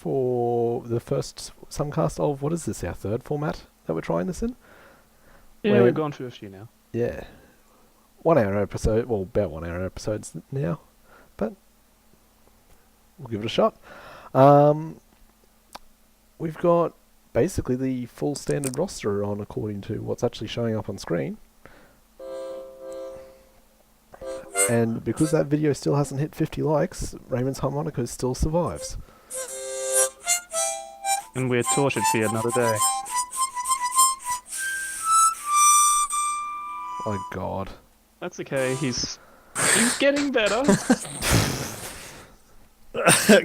for the first SomeCast of, what is this, our third format that we're trying this in? Yeah, we've gone through a few now. Yeah. 1 hour episode, well, about 1 hour episodes now, but we'll give it a shot. We've got basically the full standard roster on according to what's actually showing up on screen. And because that video still hasn't hit 50 likes, Raymond's Harmonica still survives. And we're tortured for yet another day. My God. That's okay, he's getting better.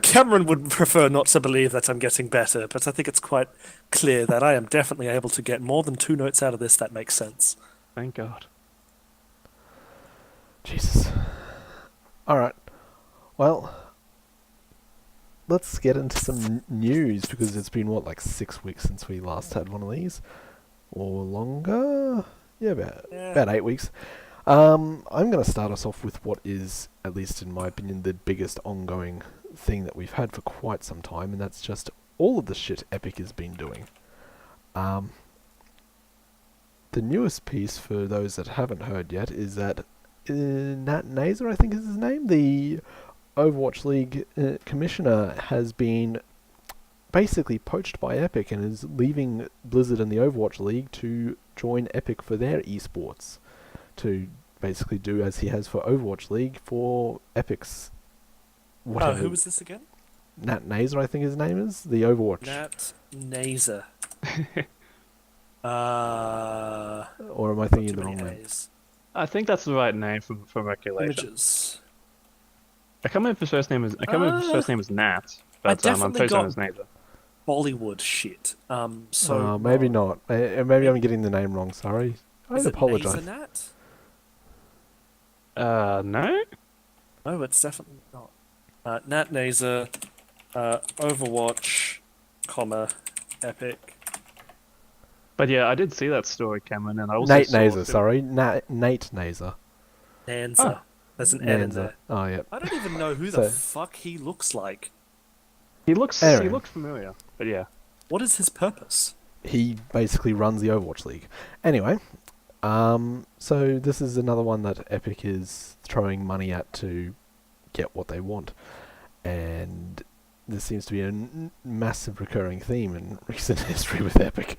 Cameron would prefer not to believe that I'm getting better, but I think it's quite clear that I am definitely able to get more than 2 notes out of this that makes sense. Thank God. Jesus. Alright. Well, let's get into some news, because it's been, what, like 6 weeks since we last had one of these? Or longer? Yeah, about 8 weeks. I'm going to start us off with what is, at least in my opinion, the biggest ongoing thing that we've had for quite some time, and that's just all of the shit Epic has been doing. The newest piece, for those that haven't heard yet, is that Nat Nazer, I think is his name, the Overwatch League commissioner, has been basically poached by Epic and is leaving Blizzard and the Overwatch League to join Epic for their esports, to basically do as he has for Overwatch League for Epic's whatever. Who was this again? Nat Nazer, I think his name is, the Overwatch. Nat Nazer. Or am I thinking the wrong name? I think that's the right name from recollection. Images. I can't remember if his first name is Nat, but I'm pretty sure his Nazer. Bollywood shit. So maybe not. Maybe I'm getting the name wrong. Sorry. I apologize. Is it Nat? No. No, it's definitely not. Nat Nazer, Overwatch, Epic. But yeah, I did see that story, Cameron, and I also Nate saw Nazer, sorry. Nate Nazer. Nanza. There's an N in there. Oh, yeah. I don't even know who the fuck he looks like. He looks familiar, but yeah. What is his purpose? He basically runs the Overwatch League. Anyway, so this is another one that Epic is throwing money at to get what they want. And this seems to be a massive recurring theme in recent history with Epic.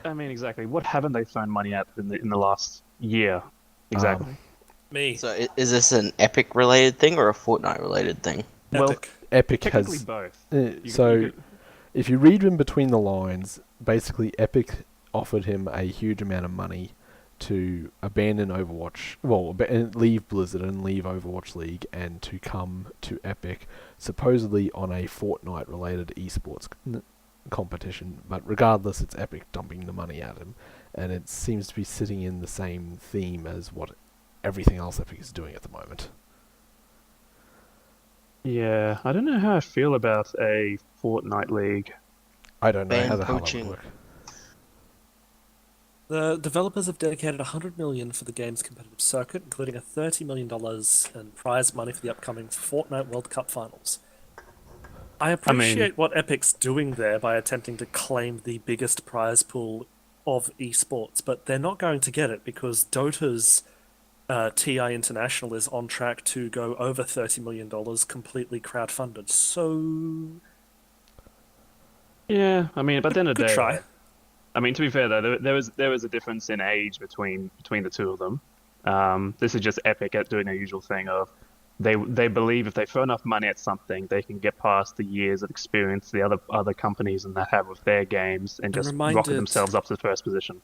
I mean, exactly. What haven't they thrown money at in the last year? Exactly. Me. So is this an Epic related thing or a Fortnite related thing? Well, Epic technically has both. If you read in between the lines, basically Epic offered him a huge amount of money to abandon Overwatch, leave Blizzard and leave Overwatch League, and to come to Epic, supposedly on a Fortnite related esports competition. But regardless, it's Epic dumping the money at him, and it seems to be sitting in the same theme as what everything else Epic is doing at the moment. Yeah, I don't know how I feel about a Fortnite league. I don't know how the hell that poaching. would work. The developers have dedicated $100 million for the game's competitive circuit, including a $30 million in prize money for the upcoming Fortnite World Cup finals. I appreciate what Epic's doing there by attempting to claim the biggest prize pool of esports, but they're not going to get it because Dota's TI International is on track to go over $30 million completely crowdfunded. So, yeah, I mean, but then good try. I mean, to be fair though, there was a difference in age between the two of them. This is just Epic at doing their usual thing of they believe if they throw enough money at something, they can get past the years of experience the other companies and that have with their games and just rocket themselves up to the first position.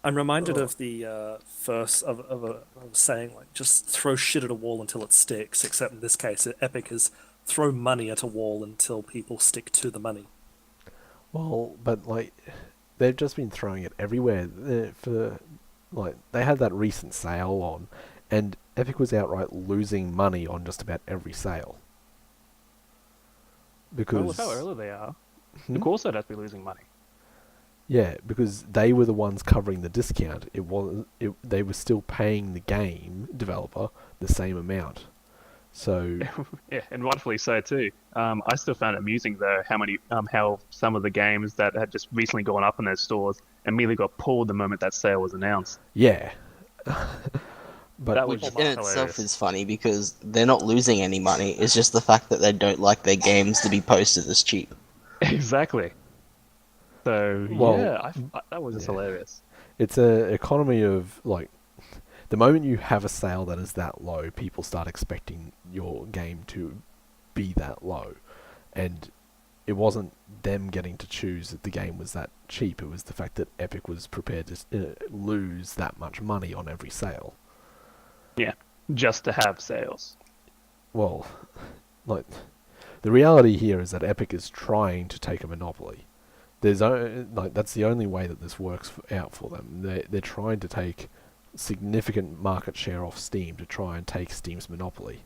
I'm reminded of the first of a saying, like, just throw shit at a wall until it sticks, except in this case, Epic is throw money at a wall until people stick to the money. Well, but, like, they've just been throwing it everywhere. They had that recent sale on, and Epic was outright losing money on just about every sale. Because... With how early they are, of course they'd have to be losing money. Yeah, because they were the ones covering the discount. They were still paying the game developer the same amount. So Yeah, and rightfully so too. I still found it amusing though how some of the games that had just recently gone up in their stores immediately got pulled the moment that sale was announced. yeah, but That was Which just in itself hilarious. is funny because they're not losing any money. It's just the fact that they don't like their games to be posted as cheap. Exactly. So well, yeah, that was just yeah, hilarious. it's a economy of like the moment you have a sale that is that low, people start expecting your game to be that low, and it wasn't them getting to choose that the game was that cheap. It was the fact that Epic was prepared to lose that much money on every sale. Yeah, just to have sales. Well, like the reality here is that Epic is trying to take a monopoly. That's the only way that this works out for them. They're trying to take significant market share off Steam to try and take Steam's monopoly.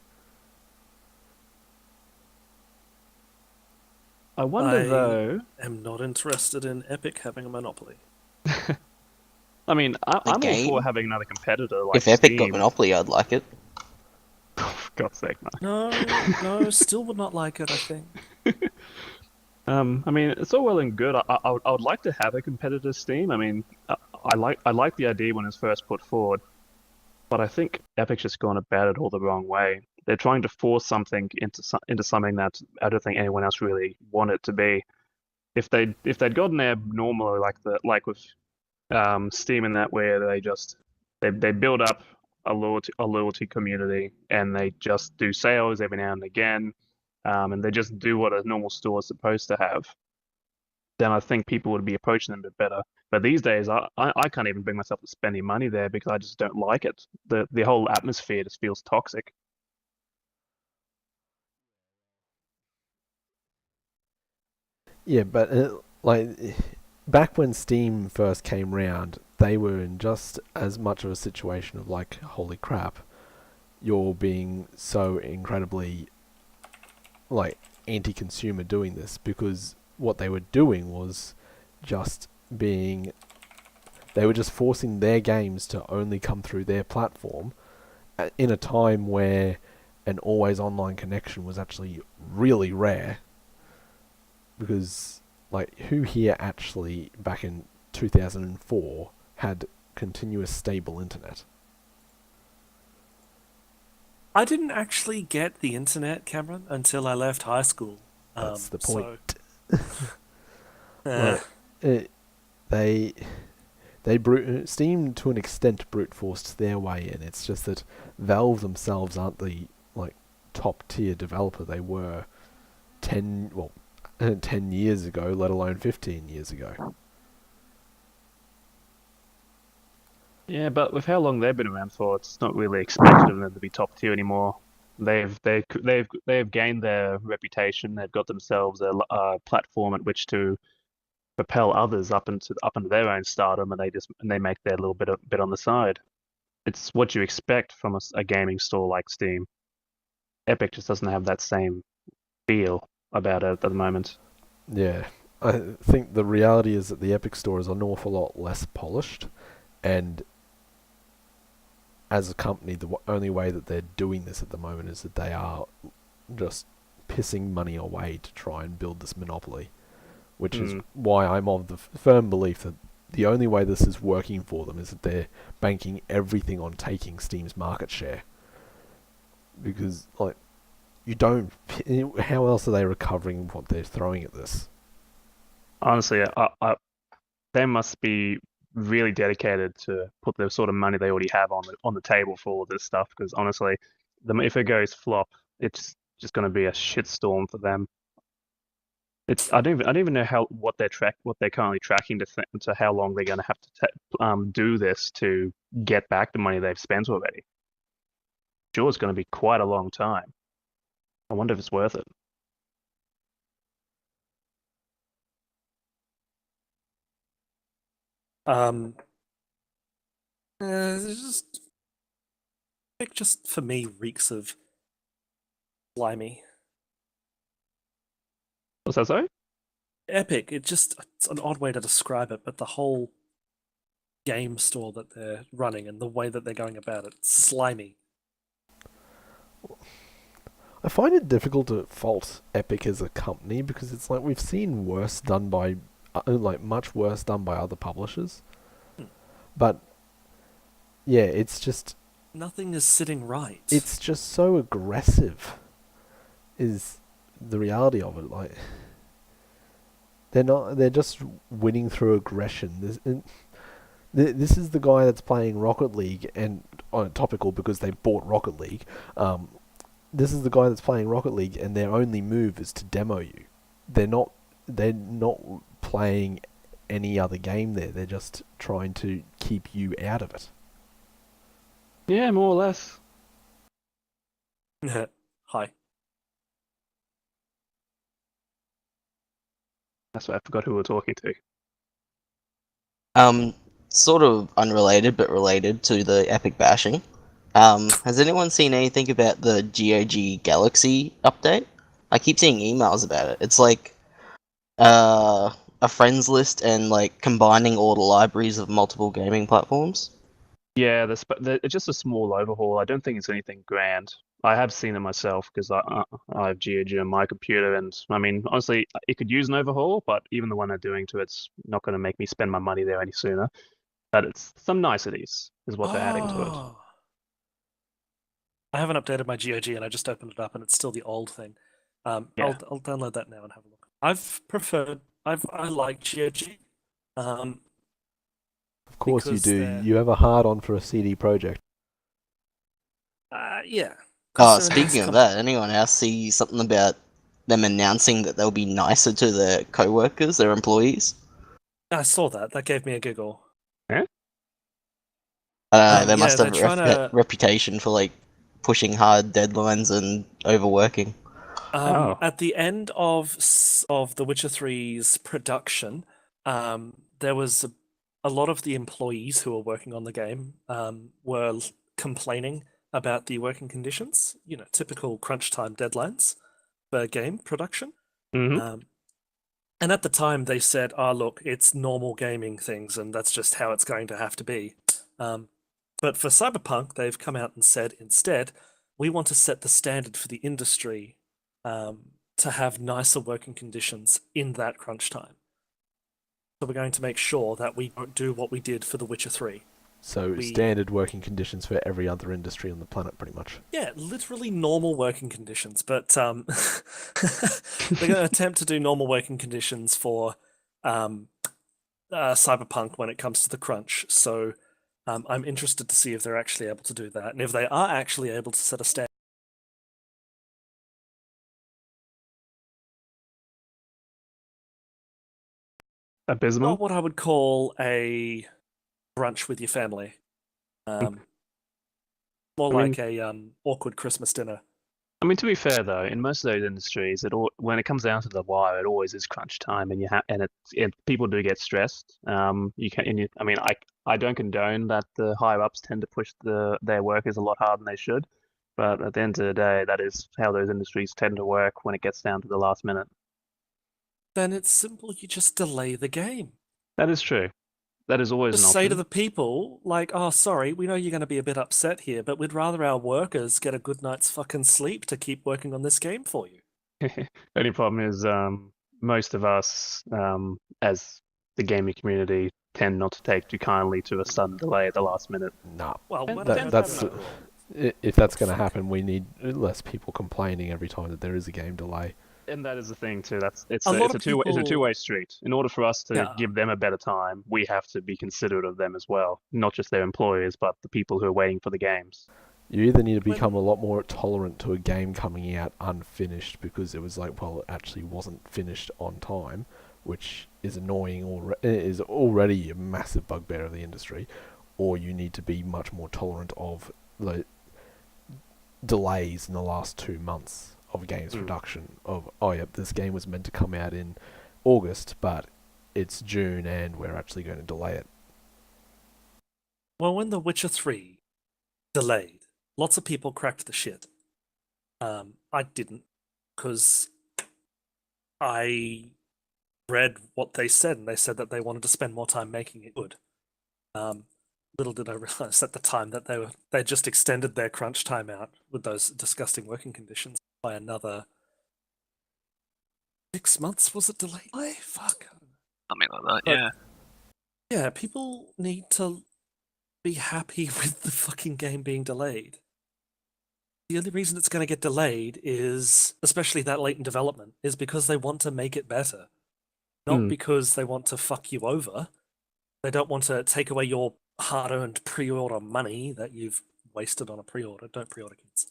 I wonder though. am not interested in Epic having a monopoly. I mean, The I'm all for game? having another competitor like If Epic got Steam. Monopoly, I'd like it. For God's sake, no. No, still would not like it, I think. I mean, it's all well and good. I would like to have a competitor Steam. I mean, I like the idea when it's first put forward, but I think Epic's just gone about it all the wrong way. They're trying to force something into something that I don't think anyone else really wanted to be. If they'd gotten there normally like with Steam in that way, they build up a loyalty community and they just do sales every now and again, and they just do what a normal store is supposed to have. Then I think people would be approaching them a bit better. But these days, I can't even bring myself to spending money there because I just don't like it. The whole atmosphere just feels toxic. Yeah, but back when Steam first came round, they were in just as much of a situation of like, holy crap, you're being so incredibly like anti-consumer doing this, because what they were doing was just being they were just forcing their games to only come through their platform in a time where an always online connection was actually really rare. Because like, who here actually back in 2004 had continuous stable internet? I didn't actually get the internet, Cameron, until I left high school. That's the point. So, Like, they Steam to an extent brute forced their way in. It's just that Valve themselves aren't the like top tier developer they were 10 years ago, let alone 15 years ago. Yeah, but with how long they've been around for, it's not really expected of them to be top tier anymore. They've gained their reputation. They've got themselves a platform at which to propel others up into their own stardom, and they make their little bit on the side. It's what you expect from a gaming store like Steam. Epic just doesn't have that same feel about it at the moment. Yeah, I think the reality is that the Epic Store is an awful lot less polished, and as a company, the only way that they're doing this at the moment is that they are just pissing money away to try and build this monopoly, which is why I'm of the firm belief that the only way this is working for them is that they're banking everything on taking Steam's market share. Because, like, you don't... How else are they recovering what they're throwing at this? Honestly, they must be really dedicated to put the sort of money they already have on the table for all of this stuff. Because honestly, if it goes flop, it's just going to be a shitstorm for them. I don't even know what they're currently tracking to how long they're going to have to do this to get back the money they've spent already. Sure, it's going to be quite a long time. I wonder if it's worth it. just it just for me reeks of slimy. What's that, sorry? Epic. It's an odd way to describe it, but the whole game store that they're running and the way that they're going about it, slimy. I find it difficult to fault Epic as a company because it's like we've seen worse done by, much worse done by other publishers. Hmm. But yeah, it's just Nothing is sitting right. it's just so aggressive. Is the reality of it like they're not? They're just winning through aggression. This is the guy that's playing Rocket League and topical because they bought Rocket League. This is the guy that's playing Rocket League and their only move is to demo you. They're not playing any other game there. They're just trying to keep you out of it. Yeah, more or less. Hi. That's why I forgot who we were talking to. Sort of unrelated, but related to the Epic bashing. Has anyone seen anything about the GOG Galaxy update? I keep seeing emails about it. It's like a friends list and like combining all the libraries of multiple gaming platforms. Yeah, it's just a small overhaul. I don't think it's anything grand. I have seen it myself because I have GOG on my computer, and I mean, honestly, it could use an overhaul, but even the one they're doing to it's not going to make me spend my money there any sooner. But it's some niceties is what they're adding to it. I haven't updated my GOG and I just opened it up and it's still the old thing. Yeah. I'll download that now and have a look. I like GOG. Of course you because do. they're- You have a hard on for a CD Projekt. Yeah. Oh, 'Cause they're a nice speaking of company. that, anyone else see something about them announcing that they'll be nicer to their co-workers, their employees? I saw that. That gave me a giggle. I don't know, they Yeah, must have they're a trying to- reputation for like pushing hard deadlines and overworking. Oh. At the end of The Witcher 3's production, there was a lot of the employees who were working on the game were complaining about the working conditions. You know, typical crunch time deadlines for game production. Mm-hmm. And at the time, they said, "Oh, look, it's normal gaming things, and that's just how it's going to have to be." But for Cyberpunk, they've come out and said instead, "We want to set the standard for the industry to have nicer working conditions in that crunch time. So we're going to make sure that we don't do what we did for The Witcher 3." So standard working conditions for every other industry on the planet, pretty much. Yeah, literally normal working conditions, but they're going to attempt to do normal working conditions for Cyberpunk when it comes to the crunch. So I'm interested to see if they're actually able to do that, and if they are actually able to set a standard. Abysmal. Not what I would call a brunch with your family. More I mean- like a awkward Christmas dinner. I mean, to be fair though, in most of those industries, when it comes down to the wire, it always is crunch time, and people do get stressed. I mean, I don't condone that the higher ups tend to push their workers a lot harder than they should, but at the end of the day, that is how those industries tend to work when it gets down to the last minute. Then it's simple. You just delay the game. That is true. That is always Just an say option. to the people, like, "Oh, sorry, we know you're going to be a bit upset here, but we'd rather our workers get a good night's fucking sleep to keep working on this game for you." Only problem is most of us, as the gaming community, tend not to take too kindly to a sudden delay at the last minute. Nah. Well, That- when that- I have that's- that rule. If that's going to happen, we need less people complaining every time that there is a game delay. And that is the thing too. It's A lot a of two-way people- street. In order for us to Yeah. give them a better time, we have to be considerate of them as well, not just their employers, but the people who are waiting for the games. You either need to become When- a lot more tolerant to a game coming out unfinished because it was like, well, it actually wasn't finished on time, which is annoying or is already a massive bugbear of the industry, or you need to be much more tolerant of the delays in the last 2 months of games production. Of, oh yeah, this game was meant to come out in August, but it's June and we're actually going to delay it. Well, when The Witcher 3 delayed, lots of people cracked the shit. I didn't, because I read what they said, and they said that they wanted to spend more time making it good. Little did I realize at the time that they just extended their crunch time out with those disgusting working conditions. by another 6 months. Was it delayed? Fuck. Something like that, But- yeah. Yeah, people need to be happy with the fucking game being delayed. The only reason it's going to get delayed is, especially that late in development, is because they want to make it better. Not because they want to fuck you over. They don't want to take away your hard-earned pre-order money that you've wasted on a pre-order. Don't pre-order, kids.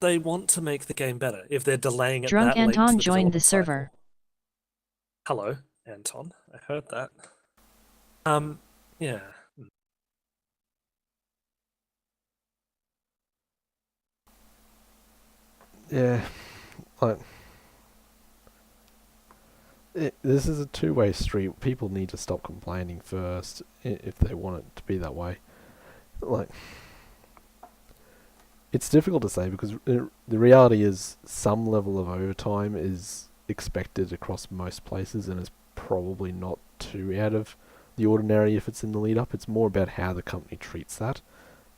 They want to make the game better. If they're delaying it Drunk that late Anton into the joined the development server. cycle. Hello, Anton. I heard that. Yeah. Yeah, like this is a two-way street. People need to stop complaining first if they want it to be that way. Like, it's difficult to say because the reality is some level of overtime is expected across most places and is probably not too out of the ordinary if it's in the lead-up. It's more about how the company treats that,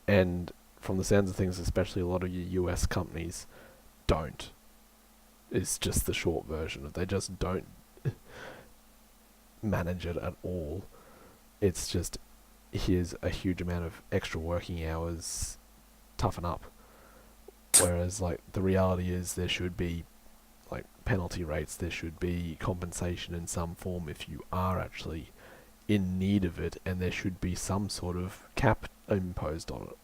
and from the sounds of things, especially a lot of your US companies don't. Is just the short version of they just don't manage it at all. It's just, here's a huge amount of extra working hours, toughen up. Whereas like the reality is there should be like penalty rates, there should be compensation in some form if you are actually in need of it, and there should be some sort of cap imposed on it.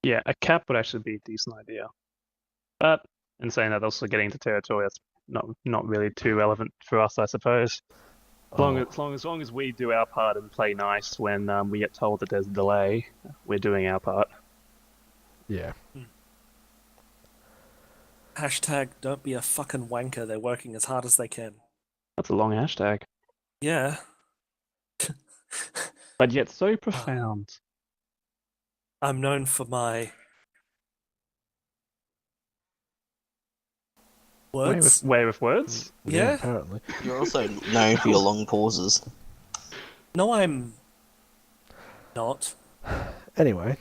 Yeah, a cap would actually be a decent idea. But in saying that, also getting into territory that's not really too relevant for us, I suppose. As long as we do our part and play nice when we get told that there's a delay, we're doing our part. Yeah. Hashtag don't be a fucking wanker. They're working as hard as they can. That's a long hashtag. Yeah. But yet so profound. I'm known for my words. Way with words? Yeah. Apparently. You're also known for your long pauses. No, I'm not. Anyway.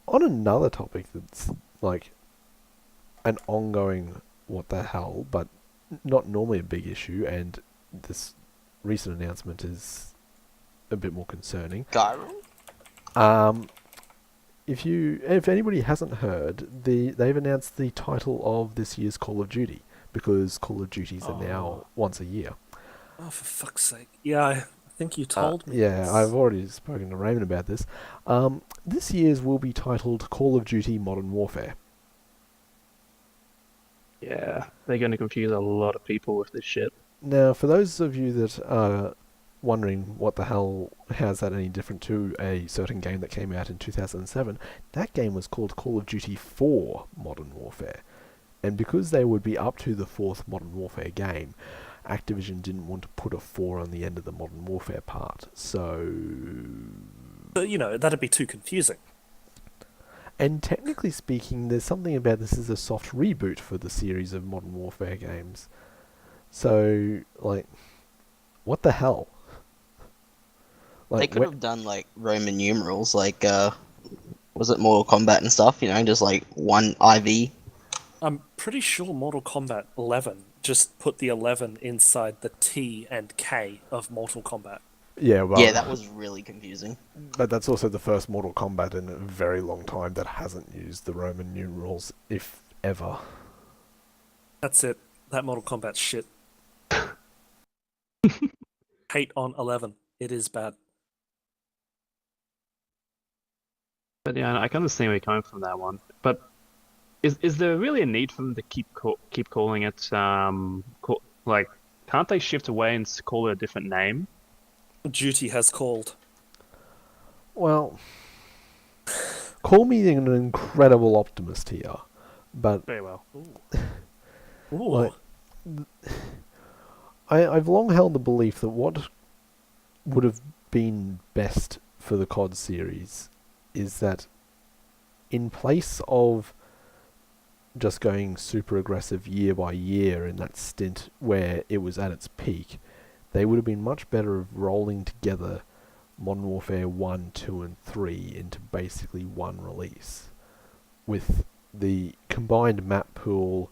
On another topic that's like an ongoing what the hell, but not normally a big issue, and this recent announcement is a bit more concerning. Gyro? If anybody hasn't heard, they've announced the title of this year's Call of Duty, because Call of Duties are now once a year. Oh, for fuck's sake. Yeah, I think you told me. Yeah, this. I've already spoken to Raymond about this. This year's will be titled Call of Duty Modern Warfare. Yeah, they're going to confuse a lot of people with this shit. Now, for those of you that are wondering what the hell, how's that any different to a certain game that came out in 2007, that game was called Call of Duty 4 Modern Warfare. And because they would be up to the fourth Modern Warfare game, Activision didn't want to put a 4 on the end of the Modern Warfare part, so... But, that'd be too confusing. And technically speaking, there's something about this as a soft reboot for the series of Modern Warfare games. So, like, what the hell? They could have done, like, Roman numerals, like, was it Mortal Kombat and stuff? Just, like, one IV. I'm pretty sure Mortal Kombat 11 just put the 11 inside the T and K of Mortal Kombat. Yeah, well... Yeah, that was really confusing. But that's also the first Mortal Kombat in a very long time that hasn't used the Roman numerals, if ever. That's it. That Mortal Kombat's shit. Hate on 11. It is bad. But yeah, I can understand where you're coming from that one. But is there really a need for them to keep calling it like? Can't they shift away and call it a different name? Duty has called. Well, call me an incredible optimist here, but Very well. Ooh. like, I've long held the belief that what would have been best for the COD series is that in place of just going super aggressive year by year in that stint where it was at its peak, they would have been much better of rolling together Modern Warfare 1, 2, and 3 into basically one release. With the combined map pool,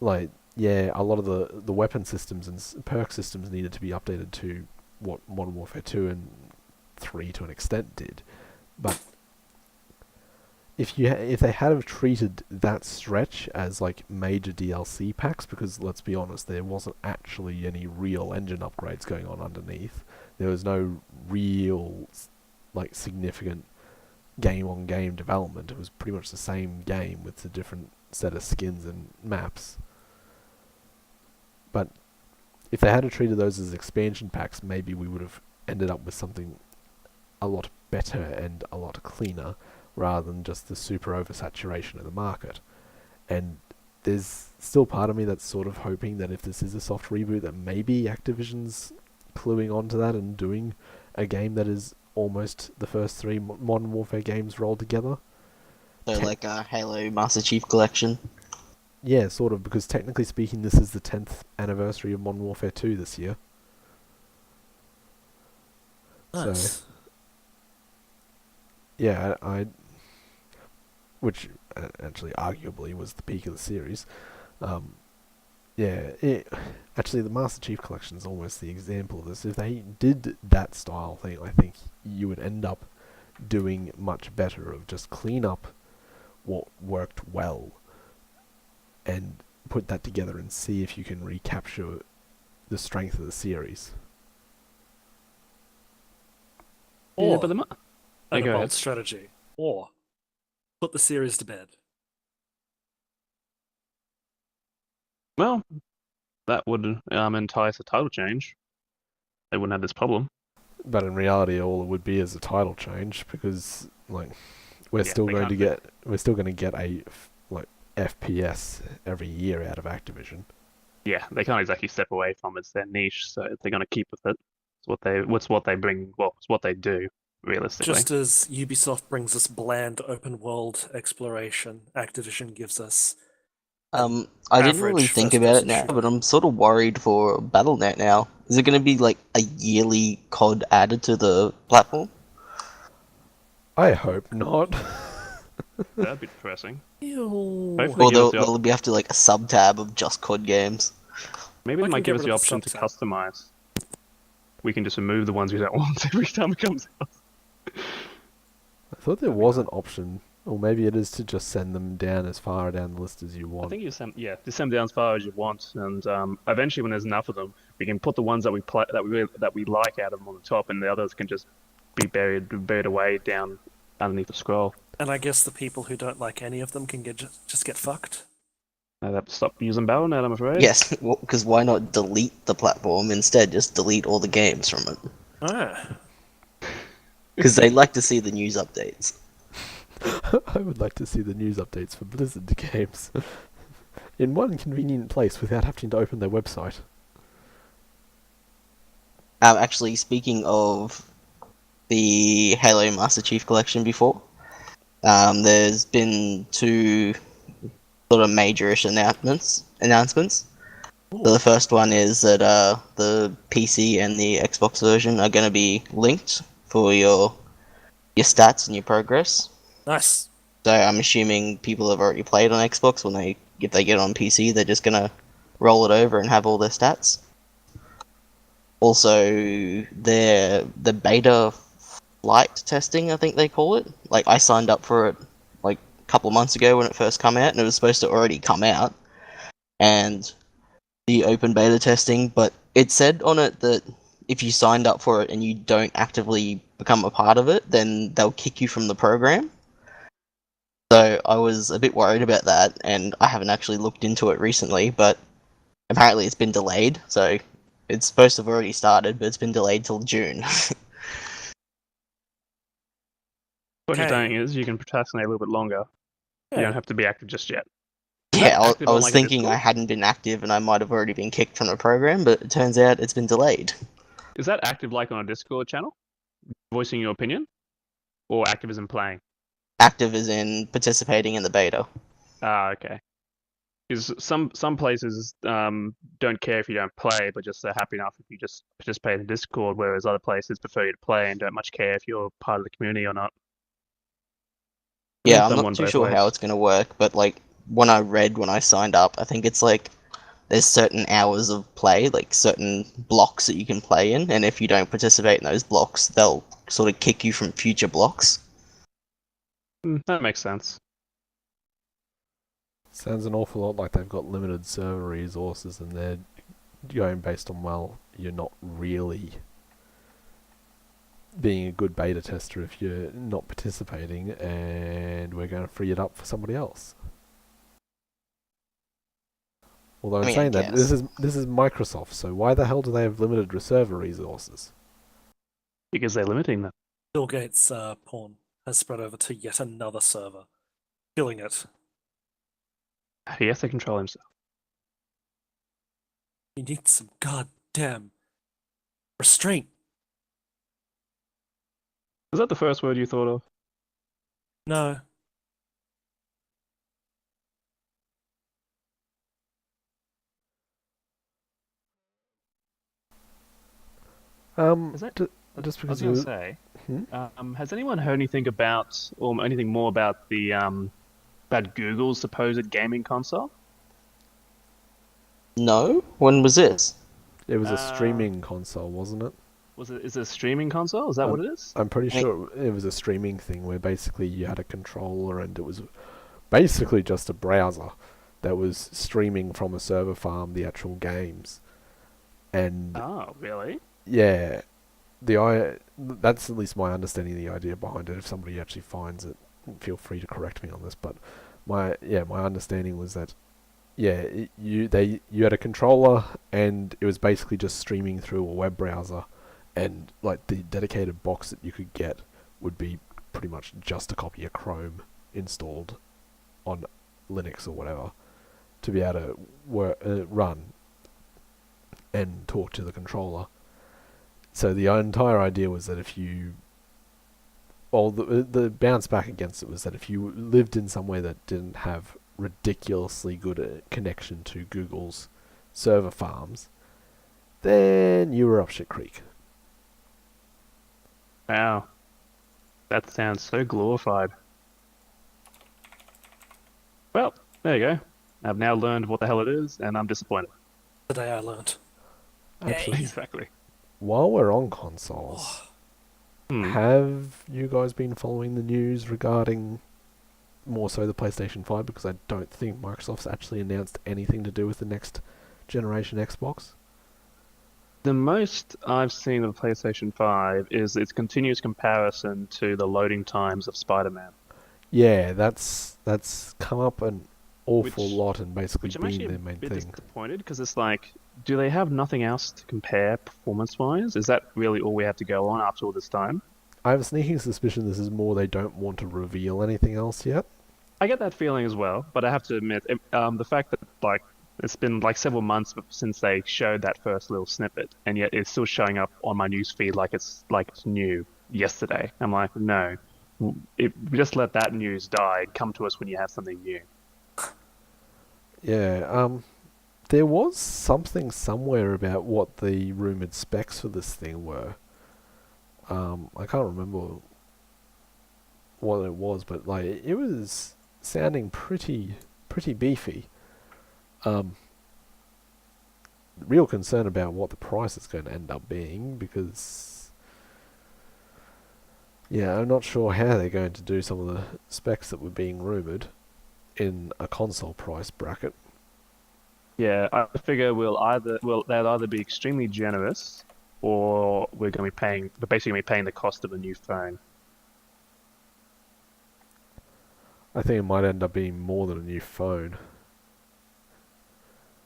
like, yeah, a lot of the weapon systems and perk systems needed to be updated to what Modern Warfare 2 and 3 to an extent did. But if they had have treated that stretch as like major DLC packs, because let's be honest, there wasn't actually any real engine upgrades going on underneath. There was no real like significant game-on-game development. It was pretty much the same game with a different set of skins and maps. But if they had treated those as expansion packs, maybe we would have ended up with something a lot better and a lot cleaner, rather than just the super oversaturation of the market. And there's still part of me that's sort of hoping that if this is a soft reboot, that maybe Activision's cluing onto that and doing a game that is almost the first three Modern Warfare games rolled together. So like a Halo Master Chief Collection. Yeah, sort of, because technically speaking, this is the 10th anniversary of Modern Warfare 2 this year. Nice. So, yeah, which actually arguably was the peak of the series. Actually, the Master Chief Collection is almost the example of this. If they did that style thing, I think you would end up doing much better of just clean up what worked well and put that together and see if you can recapture the strength of the series. Or, Yeah, but a go bold ahead. strategy. Or put the series to bed. Well, that would entice a title change. They wouldn't have this problem. But in reality, all it would be is a title change, because like we're Yeah, still they going to can't get a FPS every year out of Activision. Yeah, they can't exactly step away from it. It's their niche, so they're going to keep with it. It's what they bring. Well, it's what they do, realistically. Just as Ubisoft brings us bland open world exploration, Activision gives us I didn't really average think about it first-person now, shooter. but I'm sort of worried for Battle.net now. Is it going to be like a yearly COD added to the platform? I hope not. That'd be depressing. Ew. Hopefully Or give us there'll be after like a sub tab of just COD games. Maybe they I might can give get us the rid of the option to sub-tab. customize. We can just remove the ones we don't want every time it comes out. I thought there was an option, or maybe it is to just send them down as far down the list as you I want. think just send down as far as you want, and eventually, when there's enough of them, we can put the ones that we like out of them on the top, and the others can just be buried away down underneath the scroll. And I guess the people who don't like any of them can just get fucked. I'd have to stop using Battle.net, I'm afraid. Yes, because why not delete the platform instead? Just delete all the games from it. Ah. Because they like to see the news updates. I would like to see the news updates for Blizzard games in one convenient place without having to open their website. Actually, speaking of the Halo Master Chief Collection before, there's been two sort of major-ish announcements. So the first one is that the PC and the Xbox version are going to be linked for your stats and your progress. Nice. So I'm assuming people have already played on Xbox. If they get on PC, they're just going to roll it over and have all their stats. Also, the beta flight testing, I think they call it. Like, I signed up for it like a couple of months ago when it first came out, and it was supposed to already come out. And the open beta testing, but it said on it that if you signed up for it and you don't actively become a part of it, then they'll kick you from the program. So I was a bit worried about that, and I haven't actually looked into it recently, but apparently it's been delayed, so it's supposed to have already started, but it's been delayed till June. What you're Okay. saying is you can procrastinate a little bit longer. You Yeah. don't have to be active just yet. Yeah, active I on, was like, a thinking I Discord? hadn't been active and I might have already been kicked from the program, but it turns out it's been delayed. Is that active like on a Discord channel? Voicing your opinion? Or active as in playing? Active as in participating in the beta. Ah, okay. Is some places don't care if you don't play, but just they're happy enough if you just participate in Discord, whereas other places prefer you to play and don't much care if you're part of the community or not. Yeah, I'm Someone not too both sure how ways. it's going to work, but like when I signed up, I think it's like there's certain hours of play, like certain blocks that you can play in, and if you don't participate in those blocks, they'll sort of kick you from future blocks. That makes sense. Sounds an awful lot like they've got limited server resources and they're going based on, well, you're not really being a good beta tester if you're not participating, and we're going to free it up for somebody else. Although I in mean, I saying that, guess. this is Microsoft, so why the hell do they have limited server resources? Because they're limiting them. Bill Gates' pawn has spread over to yet another server, killing it. He has to control himself. He needs some goddamn restraint. Is that the first word you thought of? No. Is that- just I because was going to you... say, has anyone heard anything about, or anything more about the about Google's supposed gaming console? No? When was this? It was a streaming console, wasn't it? Is it a streaming console? Is that what it is? I'm pretty sure it was a streaming thing where basically you had a controller and it was basically just a browser that was streaming from a server farm the actual games. And Oh, really? yeah, that's at least my understanding of the idea behind it. If somebody actually finds it, feel free to correct me on this. But my understanding was that you had a controller and it was basically just streaming through a web browser, and like the dedicated box that you could get would be pretty much just a copy of Chrome installed on Linux or whatever to be able to run and talk to the controller. So the entire idea was that if you... Well, the bounce back against it was that if you lived in somewhere that didn't have ridiculously good a connection to Google's server farms, then you were up shit creek. Wow. That sounds so glorified. Well, there you go. I've now learned what the hell it is, and I'm disappointed. Today I learned. Actually, Exactly. while we're on consoles, have you guys been following the news regarding more so the PlayStation 5? Because I don't think Microsoft's actually announced anything to do with the next generation Xbox. The most I've seen of the PlayStation 5 is its continuous comparison to the loading times of Spider-Man. Yeah, that's come up an awful Which- lot and basically Which I'm been actually their a main bit thing. disappointed, because it's like, do they have nothing else to compare performance-wise? Is that really all we have to go on after all this time? I have a sneaking suspicion this is more they don't want to reveal anything else yet. I get that feeling as well, but I have to admit, the fact that like it's been like several months since they showed that first little snippet, and yet it's still showing up on my news feed like it's new yesterday. I'm like, no, just let that news die. Come to us when you have something new. Yeah, there was something somewhere about what the rumoured specs for this thing were. I can't remember what it was, but like it was sounding pretty beefy. Real concern about what the price is going to end up being, because I'm not sure how they're going to do some of the specs that were being rumoured in a console price bracket. Yeah, I figure they'll either be extremely generous, or we're basically going to be paying the cost of a new phone. I think it might end up being more than a new phone.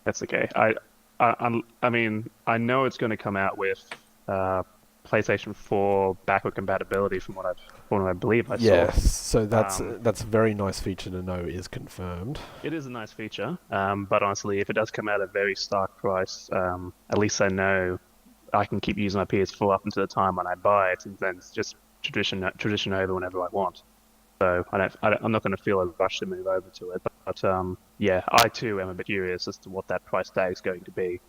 That's okay. I mean, I know it's going to come out with PlayStation 4 backward compatibility from what I believe I saw. Yes, so that's a very nice feature to know is confirmed. It is a nice feature, but honestly, if it does come out at a very stark price, at least I know I can keep using my PS4 up until the time when I buy it, and then it's just tradition over whenever I want. So I'm not going to feel a rush to move over to it. But yeah, I too am a bit curious as to what that price tag is going to be.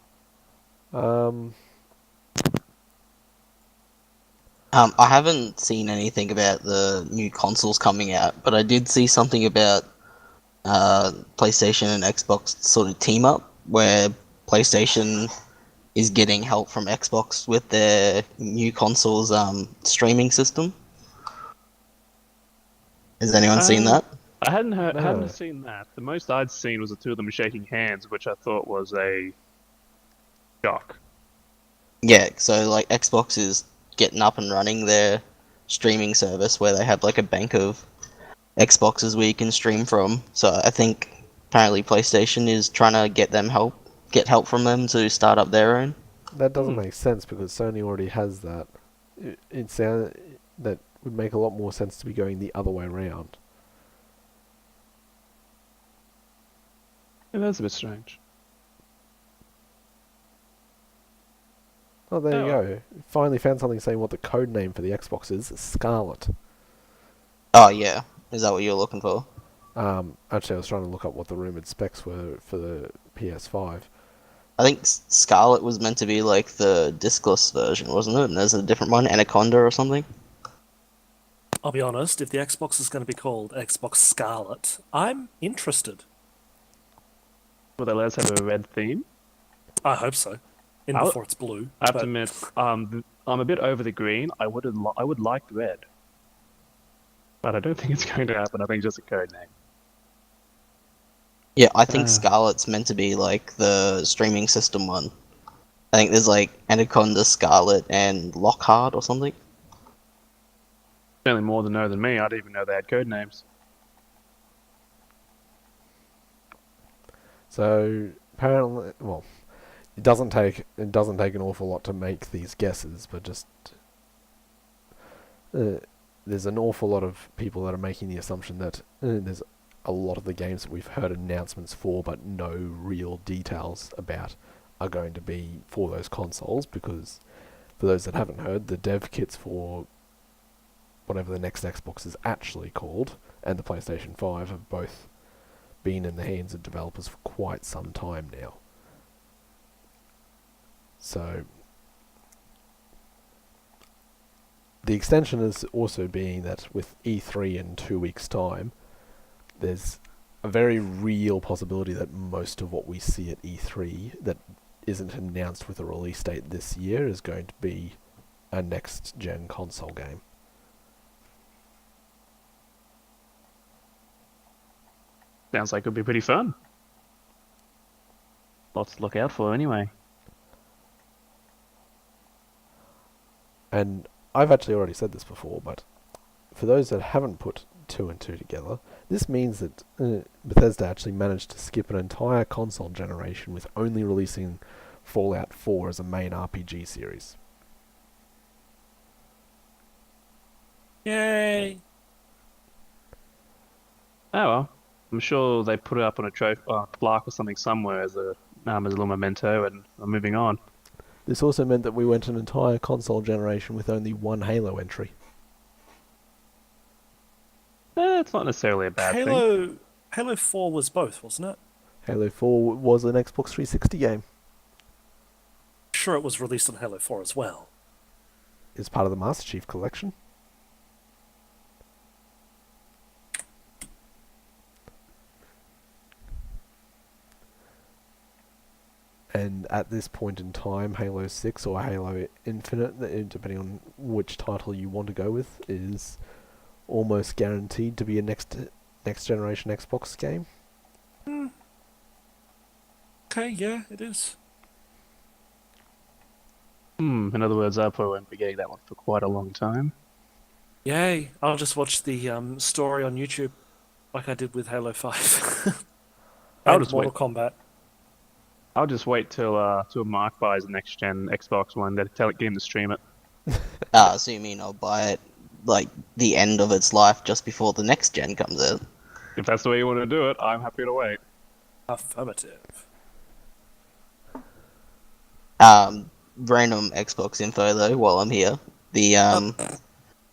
I haven't seen anything about the new consoles coming out, but I did see something about PlayStation and Xbox sort of team up, where PlayStation is getting help from Xbox with their new console's streaming system. Has anyone seen that? I hadn't No. seen that. The most I'd seen was the two of them shaking hands, which I thought was a shock. Yeah, so like Xbox is getting up and running their streaming service where they have like a bank of Xboxes where you can stream from. So I think apparently PlayStation is trying to get help from them to start up their own. That doesn't make sense because Sony already has that. It sound that would make a lot more sense to be going the other way around. Yeah, that's a bit strange. Oh, there you Oh. go. Finally found something saying what the code name for the Xbox is. Scarlet. Oh yeah, is that what you're looking for? Actually, I was trying to look up what the rumored specs were for the PS5. I think Scarlet was meant to be like the discless version, wasn't it? And there's a different one, Anaconda or something. I'll be honest, if the Xbox is going to be called Xbox Scarlet, I'm interested. Will they let us have a red theme? I hope so. Before it's blue. I have but to admit, I'm a bit over the green. I would like red, but I don't think it's going to happen. I think it's just a code name. Yeah, I think Scarlet's meant to be like the streaming system one. I think there's like Anaconda, Scarlet, and Lockhart or something. Certainly more to know than me. I didn't even know they had code names. So apparently, well, it doesn't take an awful lot to make these guesses, but just there's an awful lot of people that are making the assumption that there's a lot of the games that we've heard announcements for but no real details about are going to be for those consoles, because for those that haven't heard, the dev kits for whatever the next Xbox is actually called and the PlayStation 5 have both been in the hands of developers for quite some time now. So the extension is also being that with E3 in 2 weeks' time, there's a very real possibility that most of what we see at E3 that isn't announced with a release date this year is going to be a next-gen console game. Sounds like it would be pretty fun. Lots to look out for anyway. And I've actually already said this before, but for those that haven't put 2 and 2 together, this means that Bethesda actually managed to skip an entire console generation with only releasing Fallout 4 as a main RPG series. Yay! Oh well. I'm sure they put it up on a plaque or something somewhere as a little memento, and I'm moving on. This also meant that we went an entire console generation with only one Halo entry. It's not necessarily a bad thing. Halo 4 was both, wasn't it? Halo 4 was an Xbox 360 game. Sure, it was released on Halo 4 as well. It's part of the Master Chief Collection. And at this point in time, Halo 6 or Halo Infinite, depending on which title you want to go with, is almost guaranteed to be a next generation Xbox game. Okay, yeah, it is. In other words, I probably won't be getting that one for quite a long time. Yay! I'll just watch the story on YouTube, like I did with Halo 5. I'll And just Mortal wait. Kombat. I'll just wait till Mark buys the next gen Xbox One. Then get him to stream it. So you mean I'll buy it like the end of its life just before the next gen comes out? If that's the way you want to do it, I'm happy to wait. Affirmative. Random Xbox info though, while I'm here. I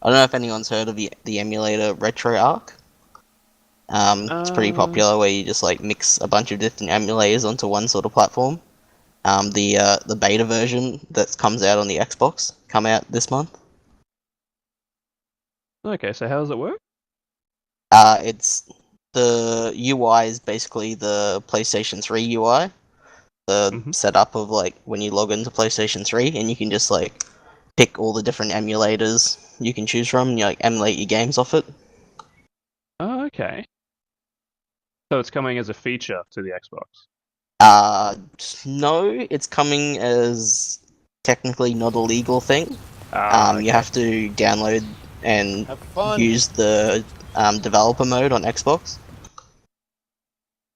don't know if anyone's heard of the emulator RetroArch. It's pretty popular where you just like mix a bunch of different emulators onto one sort of platform. The beta version that comes out on the Xbox come out this month. Okay, so how does it work? It's the UI is basically the PlayStation 3 UI. The setup of like when you log into PlayStation 3, and you can just like pick all the different emulators you can choose from, and you like emulate your games off it. Oh, okay. So it's coming as a feature to the Xbox. No, it's coming as technically not a legal thing. Okay. You have to download and Have fun. use the developer mode on Xbox.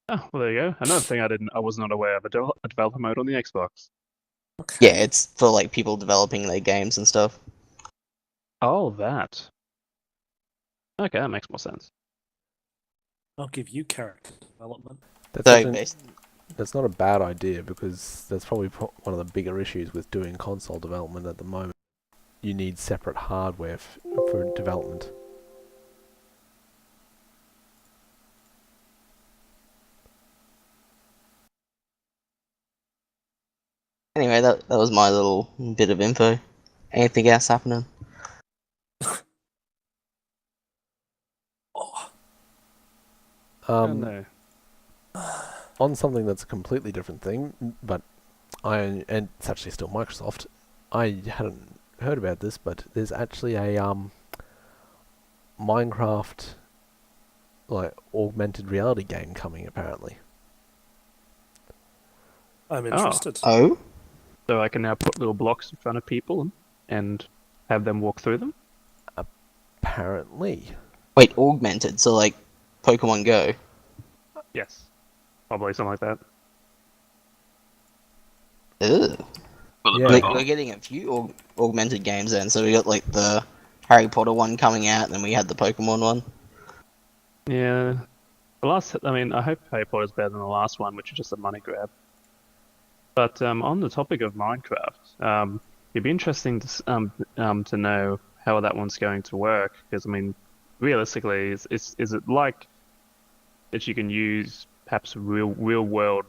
Oh, well, there you go. Another thing I was not aware of, a developer mode on the Xbox. Okay. Yeah, it's for like people developing their games and stuff. Oh, that. Okay, that makes more sense. I'll give you character development. That's, So actually, bas- that's not a bad idea, because that's probably one of the bigger issues with doing console development at the moment. You need separate hardware for development. Anyway, that was my little bit of info. Anything else happening? Oh, Oh, no. On something that's a completely different thing, but and it's actually still Microsoft. I hadn't heard about this, but there's actually a Minecraft like augmented reality game coming apparently. I'm interested. Oh? So I can now put little blocks in front of people and have them walk through them? Apparently. Wait, augmented, so like Pokemon Go. Yes. Probably something like that. Ugh. Yeah. We're getting a few augmented games then, so we got like the Harry Potter one coming out, and then we had the Pokemon one. Yeah. I hope Harry Potter's better than the last one, which is just a money grab. But on the topic of Minecraft, it'd be interesting to know how that one's going to work. Because realistically, is it like that you can use perhaps real world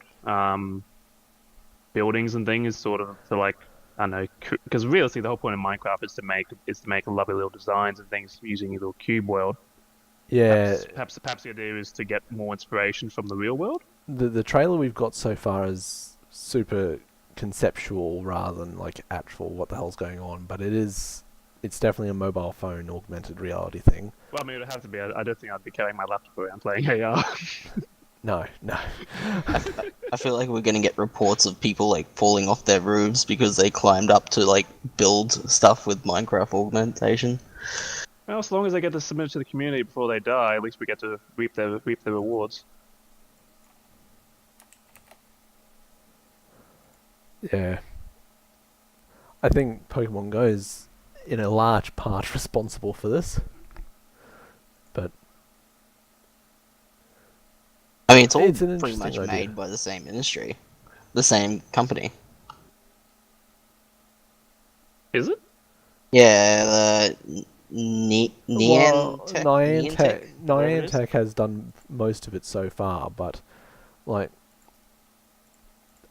buildings and things, sort of to like, I don't know, because realistically the whole point of Minecraft is to make lovely little designs and things using your little cube world. Yeah. Perhaps the idea is to get more inspiration from the real world. The trailer we've got so far is super conceptual rather than like actual what the hell's going on, but it's definitely a mobile phone augmented reality thing. Well, it would have to be. I don't think I'd be carrying my laptop around playing AR. No. I feel like we're gonna get reports of people like falling off their roofs because they climbed up to like build stuff with Minecraft augmentation. Well, as long as they get to submit it to the community before they die, at least we get to reap the rewards. Yeah. I think Pokemon Go is in a large part responsible for this. But I mean, it's all It's an pretty much interesting idea. made by the same industry, the same company. Is it? Yeah, the Niantic. Niantic has done most of it so far, but like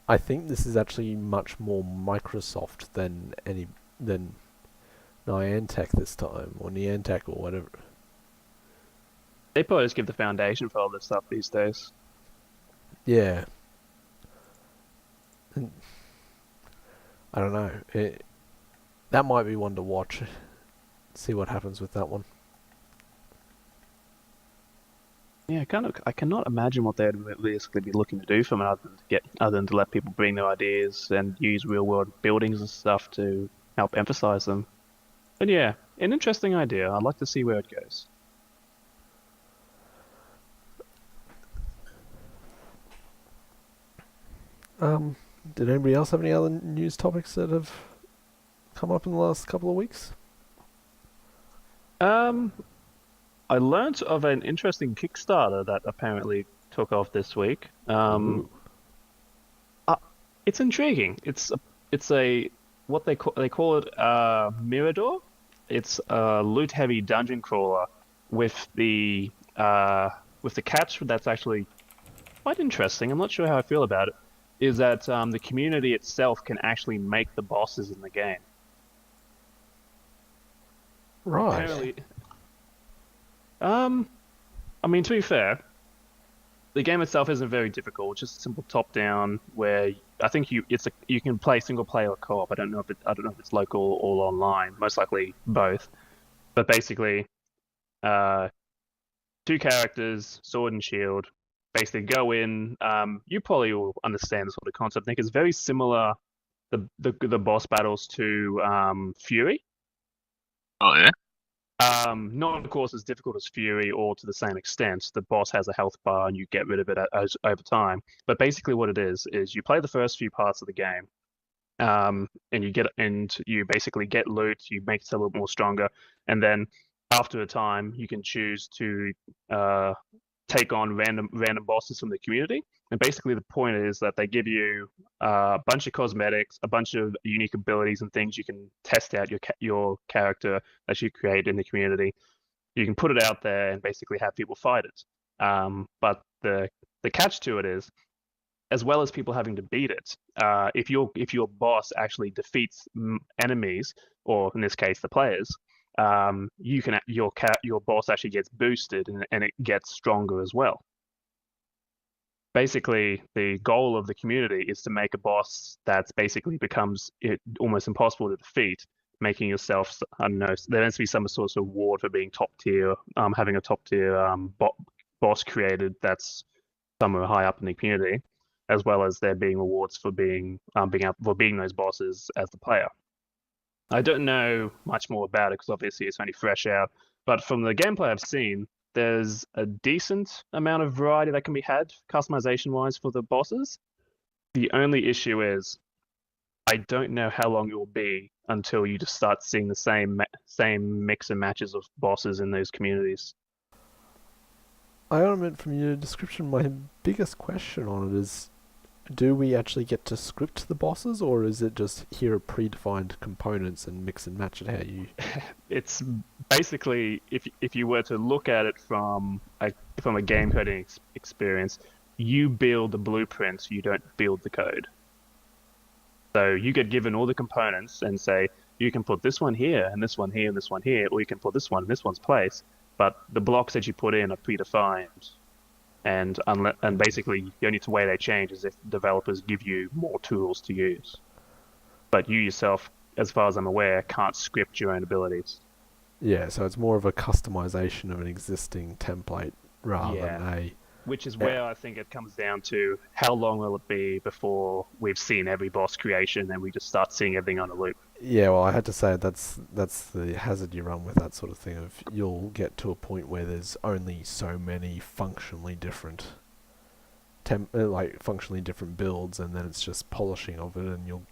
I think this is actually much more Microsoft than Niantic this time, or Niantic or whatever. They probably just give the foundation for all this stuff these days. Yeah. And I don't know. That might be one to watch. See what happens with that one. Yeah, I cannot imagine what they'd realistically be looking to do from it other than to let people bring their ideas and use real world buildings and stuff to help emphasize them. But yeah, an interesting idea. I'd like to see where it goes. Did anybody else have any other news topics that have come up in the last couple of weeks? I learnt of an interesting Kickstarter that apparently took off this week. It's intriguing. It's a what they call it Mirador. It's a loot heavy dungeon crawler with the with the catch that's actually quite interesting. I'm not sure how I feel about it. Is that the community itself can actually make the bosses in the game. Right. Apparently, I mean, to be fair, the game itself isn't very difficult. It's just a simple top-down where I think you can play single-player or co-op. I don't know if it's local or online. Most likely both. But basically, two characters, sword and shield. Basically, go in. You probably will understand the sort of concept. I think it's very similar. The boss battles to Fury. Oh yeah. Not of course as difficult as Fury or to the same extent. The boss has a health bar and you get rid of it over time. But basically, what it is you play the first few parts of the game, and you basically get loot. You make yourself a little more stronger, and then after a time, you can choose to take on random bosses from the community. And basically, the point is that they give you a bunch of cosmetics, a bunch of unique abilities and things you can test out your character that you create in the community. You can put it out there and basically have people fight it. But the catch to it is, as well as people having to beat it, if your boss actually defeats enemies, or in this case the players, your boss actually gets boosted and it gets stronger as well. Basically, the goal of the community is to make a boss that's basically becomes almost impossible to defeat, making yourself, I don't know, there needs to be some sort of reward for being top tier, having a top tier boss created that's somewhere high up in the community, as well as there being rewards for being those bosses as the player. I don't know much more about it because obviously it's only fresh out, but from the gameplay I've seen, there's a decent amount of variety that can be had customization-wise for the bosses. The only issue is I don't know how long it will be until you just start seeing the same mix and matches of bosses in those communities. I admit from your description, my biggest question on it is, do we actually get to script the bosses, or is it just here are predefined components and mix and match it how you... It's basically, if you were to look at it from a game coding experience, you build the blueprints, you don't build the code. So you get given all the components and say, you can put this one here, and this one here, and this one here, or you can put this one in this one's place, but the blocks that you put in are predefined. And basically, the only way they change is if developers give you more tools to use. But you yourself, as far as I'm aware, can't script your own abilities. Yeah, so it's more of a customization of an existing template rather than a... Which is where I think it comes down to how long will it be before we've seen every boss creation and we just start seeing everything on a loop. Yeah, well, I had to say that's the hazard you run with that sort of thing. Of you'll get to a point where there's only so many functionally different builds, and then it's just polishing of it, and you'll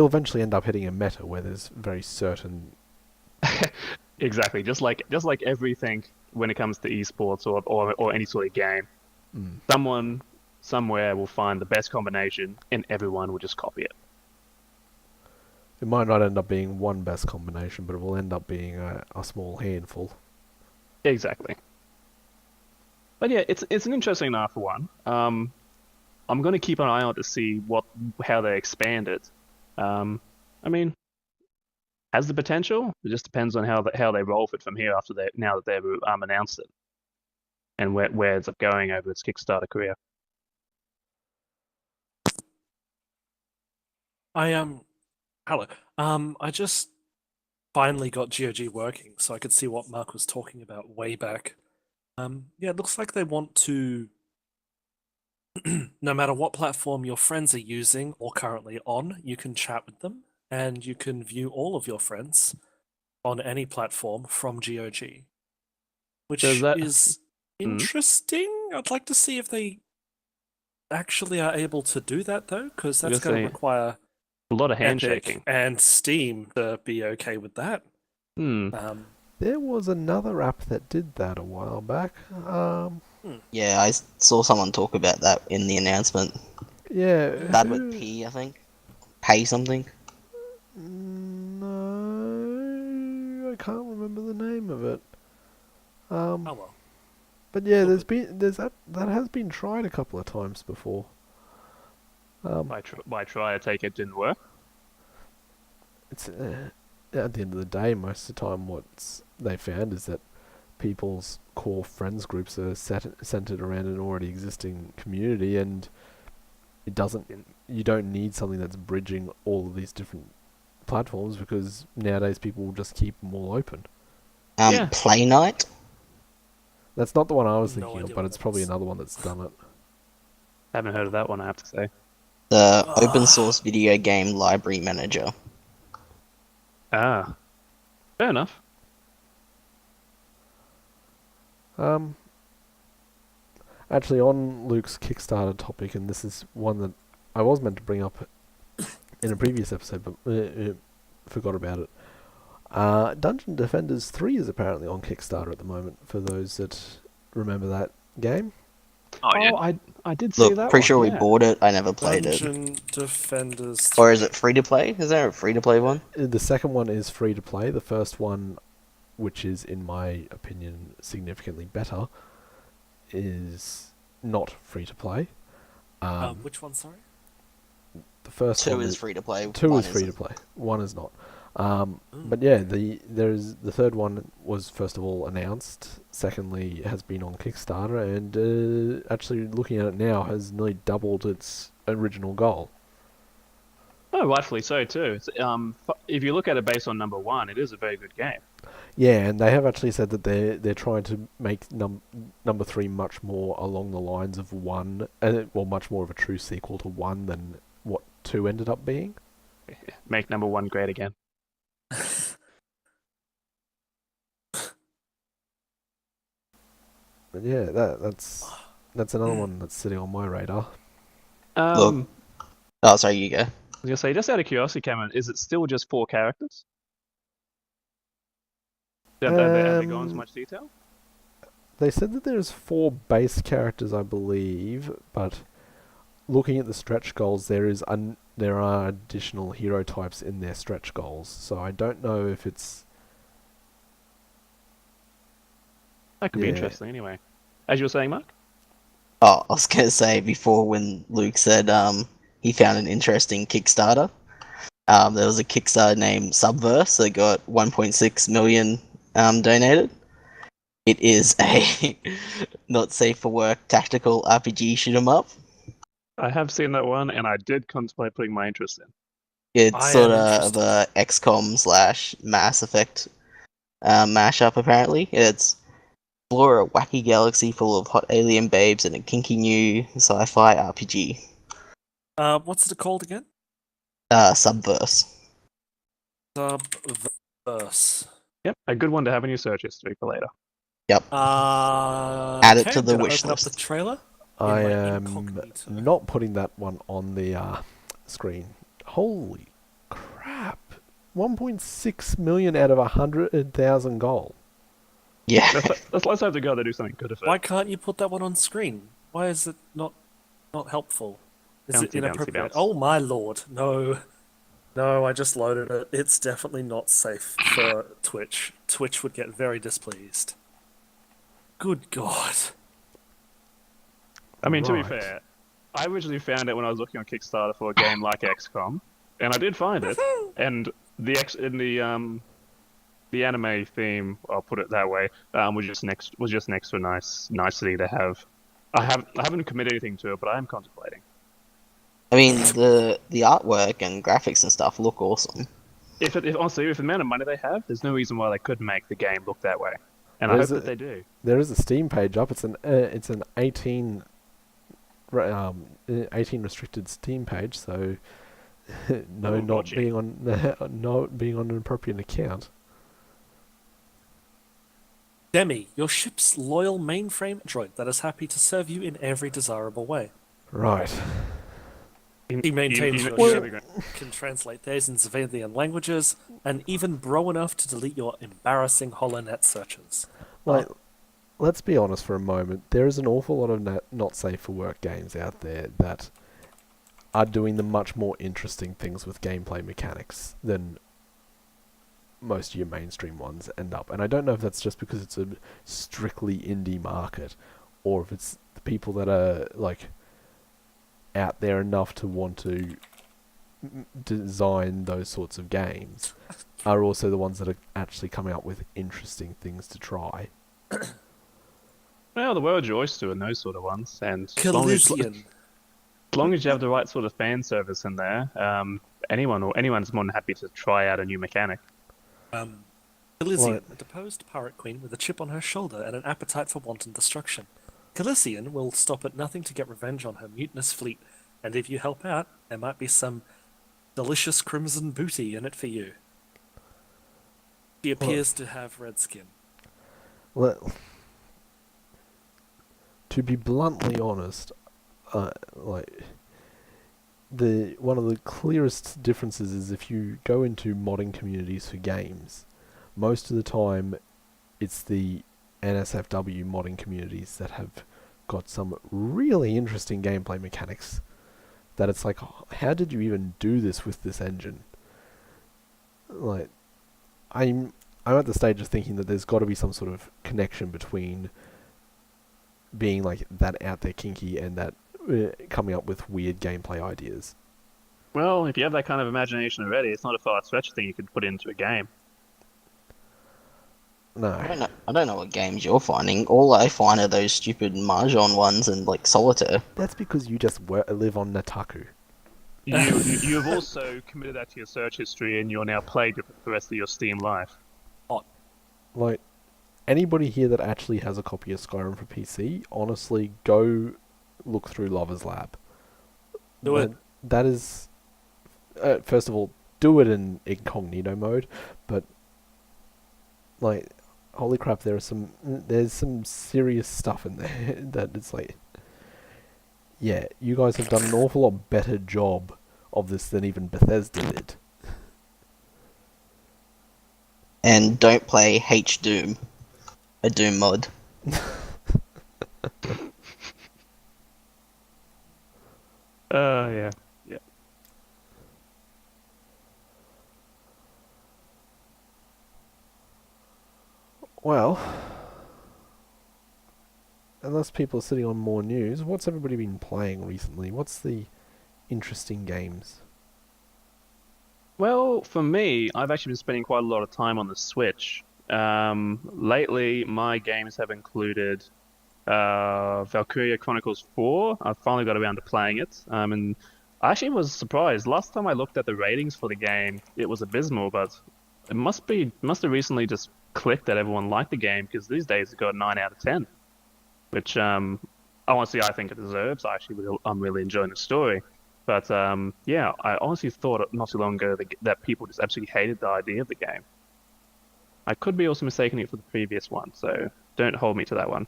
eventually end up hitting a meta where there's very certain... Exactly, just like everything when it comes to esports or any sort of game, someone somewhere will find the best combination and everyone will just copy it. It might not end up being one best combination, but it will end up being a small handful. Exactly. But yeah, it's an interesting enough one. I'm going to keep an eye on to see how they expand it. I mean, has the potential. It just depends on how they roll it from here now that they've announced it, and where it's going over its Kickstarter career. Hello. I just finally got GOG working, so I could see what Mark was talking about way back. Yeah, it looks like they want to, no matter what platform your friends are using or currently on, you can chat with them, and you can view all of your friends on any platform from GOG, which is interesting. I'd like to see if they actually are able to do that, though, because that's going to require a lot of handshaking Epic and Steam to be okay with that. There was another app that did that a while back. Yeah, I saw someone talk about that in the announcement. Yeah. That with P, I think. Pay something. No, I can't remember the name of it. Oh well. But yeah, there's that has been tried a couple of times before. By try, I take it didn't work. It's at the end of the day, most of the time, what they found is that people's core friends groups are centered around an already existing community, and you don't need something that's bridging all of these different platforms, because nowadays people will just keep them all open. Play Night. That's not the one I was No thinking idea of, but what it's that probably is. another one that's done it. Haven't heard of that one, I have to say. The open source video game library manager. Ah, fair enough. Actually, on Luke's Kickstarter topic, and this is one that I was meant to bring up in a previous episode, but forgot about it. Dungeon Defenders 3 is apparently on Kickstarter at the moment, for those that remember that game. Oh yeah. I did see Look, that pretty one, sure we yeah. bought it. I never played it. Dungeon Defenders. Or is it free to play? Is there a free to play one? The second one is free to play. The first one, which is, in my opinion, significantly better, is not free to play. Which one? Sorry. The first 2 one is free to play. 2 1 is free to isn't. play. 1 is not. But yeah, the third one was first of all announced. Secondly, has been on Kickstarter, and actually looking at it now, has nearly doubled its original goal. Oh, rightfully so too. It's, if you look at it based on number 1, it is a very good game. Yeah, and they have actually said that they're trying to make number 3 much more along the lines of 1, well, much more of a true sequel to 1 than what 2 ended up being. Make number 1 great again. But yeah, that's another one that's sitting on my radar. Look. Oh, sorry, you go. I was gonna say, just out of curiosity, Cameron, is it still just 4 characters? Have they gone into much detail? They said that there's 4 base characters, I believe, but looking at the stretch goals, there are additional hero types in their stretch goals. So I don't know if it's... That could be interesting anyway. As you were saying, Mark? Oh, I was gonna say before when Luke said he found an interesting Kickstarter. There was a Kickstarter named Subverse that got 1.6 million donated. It is a not safe for work tactical RPG shoot 'em up. I have seen that one, and I did contemplate putting my interest in. It's I sort am of interested. a XCOM / Mass Effect mashup, apparently. It's explore a wacky galaxy full of hot alien babes and a kinky new sci-fi RPG. What's it called again? Subverse. Subverse. Yep, a good one to have in your search history for later. Add it to I'm the gonna wish open up list. the trailer. I my am incognito. not putting that one on the screen. Holy crap. 1.6 million out of 100,000 goal. Yeah. Let's hope to God they do something good with it. Why can't you put that one on screen? Why is it not helpful? Is Bouncy, it bouncy, inappropriate? bounce. Oh my lord, no. No, I just loaded it. It's definitely not safe for Twitch. Twitch would get very displeased. Good God. I mean, to be Right. fair, I originally found it when I was looking on Kickstarter for a game like XCOM, and I did find it. And the anime theme, I'll put it that way, was just next for nicety to have. I haven't committed anything to it, but I am contemplating. I mean, the artwork and graphics and stuff look awesome. Honestly, with the amount of money they have, there's no reason why they couldn't make the game look that way, and I There's hope that they do. There is a Steam page up. It's an 18 restricted Steam page, so no, Oh, not gotcha. being on not being on an appropriate account. Demi, your ship's loyal mainframe droid that is happy to serve you in every desirable way. Right. He maintains You- your you- ship, you- can translate thousands of alien languages, and even bro enough to delete your embarrassing HoloNet searches. Like, let's be honest for a moment. There is an awful lot of not safe for work games out there that are doing the much more interesting things with gameplay mechanics than most of your mainstream ones end up. And I don't know if that's just because it's a strictly indie market, or if it's the people that are like out there enough to want to design those sorts of games are also the ones that are actually coming up with interesting things to try. Well, the world's your oyster in those sort of ones, and as long as you have the right sort of fan service in there, anyone's more than happy to try out a new mechanic. Calizian, a deposed pirate queen with a chip on her shoulder and an appetite for wanton destruction. Calizian will stop at nothing to get revenge on her mutinous fleet, and if you help out, there might be some delicious crimson booty in it for you. She appears to have red skin. Well, to be bluntly honest, one of the clearest differences is if you go into modding communities for games, most of the time it's the NSFW modding communities that have got some really interesting gameplay mechanics that it's like, how did you even do this with this engine? Like, I'm at the stage of thinking that there's got to be some sort of connection between being like that out there kinky and that coming up with weird gameplay ideas. Well, if you have that kind of imagination already, it's not a far-fetched thing you could put into a game. No. I don't know what games you're finding. All I find are those stupid Mahjong ones and like Solitaire. That's because you just live on Nataku. You have also committed that to your search history, and you're now plagued with the rest of your Steam life. Like, anybody here that actually has a copy of Skyrim for PC, honestly, go look through Lover's Lab. Do it. That is, first of all, do it in incognito mode, but like, holy crap, there's some serious stuff in there that it's like, yeah, you guys have done an awful lot better job of this than even Bethesda did. And don't play H Doom, a Doom mod. Yeah. Well, unless people are sitting on more news, what's everybody been playing recently? What's the interesting games? Well, for me, I've actually been spending quite a lot of time on the Switch. Lately, my games have included Valkyria Chronicles 4. I've finally got around to playing it, and I actually was surprised. Last time I looked at the ratings for the game, it was abysmal, but it must have recently just clicked that everyone liked the game, because these days it got 9 out of 10, which honestly I think it deserves. I'm really enjoying the story. But yeah, I honestly thought not too long ago that people just absolutely hated the idea of the game. I could be also mistaking it for the previous one, so don't hold me to that one.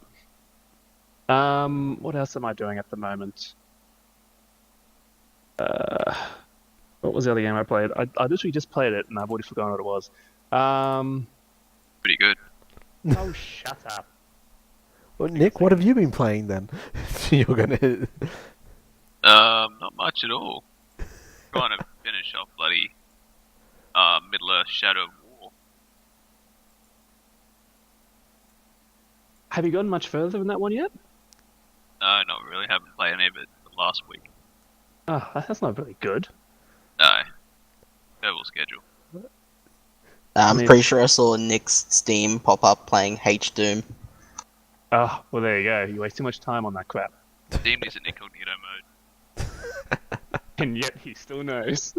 What else am I doing at the moment? What was the other game I played? I literally just played it, and I've already forgotten what it was. Pretty good. Oh, shut up. Well, Nick, what have you been playing then? You're gonna... Not much at all. Trying to finish off bloody Middle-earth Shadow of War. Have you gotten much further than that one yet? No, not really. Haven't played any of it the last week. Oh, that's not very good. No. Terrible schedule. I'm pretty sure I saw Nick's Steam pop up playing H Doom. Oh, well, there you go. You waste too much time on that crap. Steam is in incognito mode. And yet he still knows.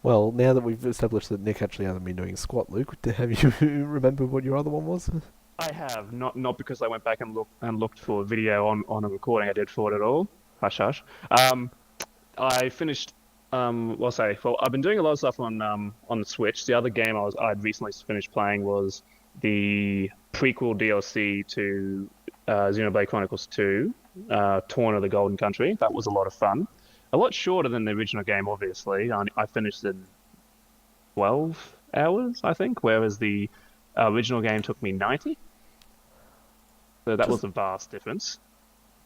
Well, now that we've established that Nick actually hasn't been doing squat, Luke, have you remembered what your other one was? I have, not because I went back and looked for a video on a recording I did for it at all. Hush, hush. I finished. I've been doing a lot of stuff on the Switch. The other game I'd recently finished playing was the prequel DLC to Xenoblade Chronicles 2, Torn of the Golden Country. That was a lot of fun. A lot shorter than the original game, obviously. I finished in 12 hours, I think, whereas the original game took me 90. So that was a vast difference.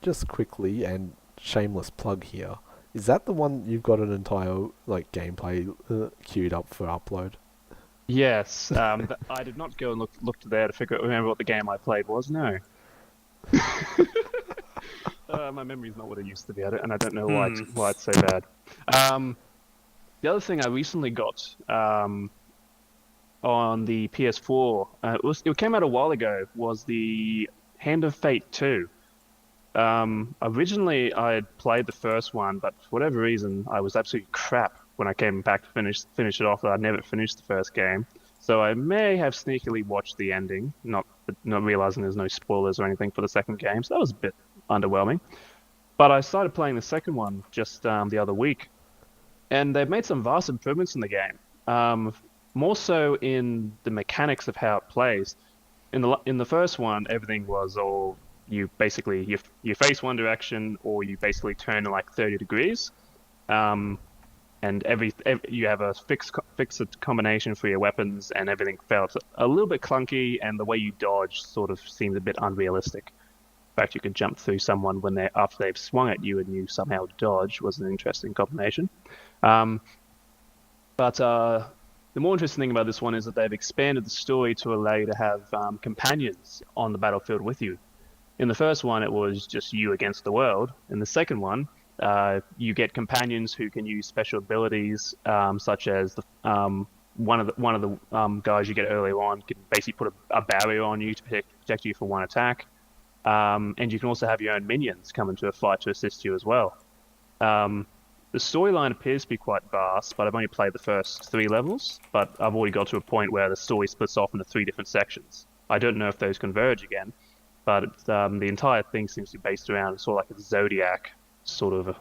Just quickly, and shameless plug here, Is that the one you've got an entire like gameplay queued up for upload? Yes, I did not go and look to there to remember what the game I played was. No, my memory's not what it used to be, and I don't know why it's so bad. The other thing I recently got on the PS4, it came out a while ago, was the Hand of Fate 2. Originally, I had played the first one, but for whatever reason, I was absolutely crap when I came back to finish it off. I never finished the first game, so I may have sneakily watched the ending, not realizing there's no spoilers or anything for the second game. So that was a bit underwhelming. But I started playing the second one just the other week, and they've made some vast improvements in the game. More so in the mechanics of how it plays. In the first one, everything was all you face one direction, or you basically turn like 30 degrees, and you have a fixed combination for your weapons, and everything felt a little bit clunky, and the way you dodge sort of seemed a bit unrealistic. In fact, you could jump through someone after they've swung at you, and you somehow dodge was an interesting combination. But the more interesting thing about this one is that they've expanded the story to allow you to have companions on the battlefield with you. In the first one, it was just you against the world. In the second one, you get companions who can use special abilities, such as one of the guys you get earlier on can basically put a barrier on you to protect you for one attack, and you can also have your own minions come into a fight to assist you as well. The storyline appears to be quite vast, but I've only played the first 3 levels, but I've already got to a point where the story splits off into 3 different sections. I don't know if those converge again, but the entire thing seems to be based around sort of like a zodiac sort of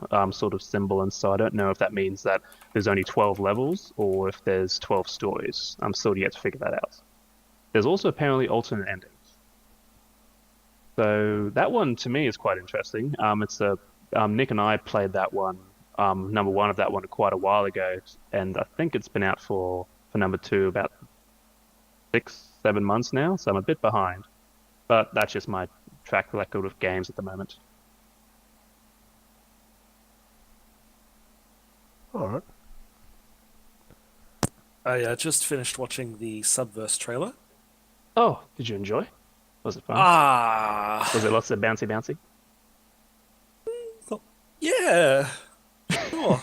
symbol, and so I don't know if that means that there's only 12 levels or if there's 12 stories. I'm still yet to figure that out. There's also apparently alternate endings. So that one to me is quite interesting. Nick and I played that one, number 1 of that one quite a while ago, and I think it's been out for number 2 about 6-7 months now, so I'm a bit behind. But that's just my track record of games at the moment. Alright. I just finished watching the Subverse trailer. Oh, did you enjoy? Was it fun? Was it lots of bouncy? Yeah. Sure.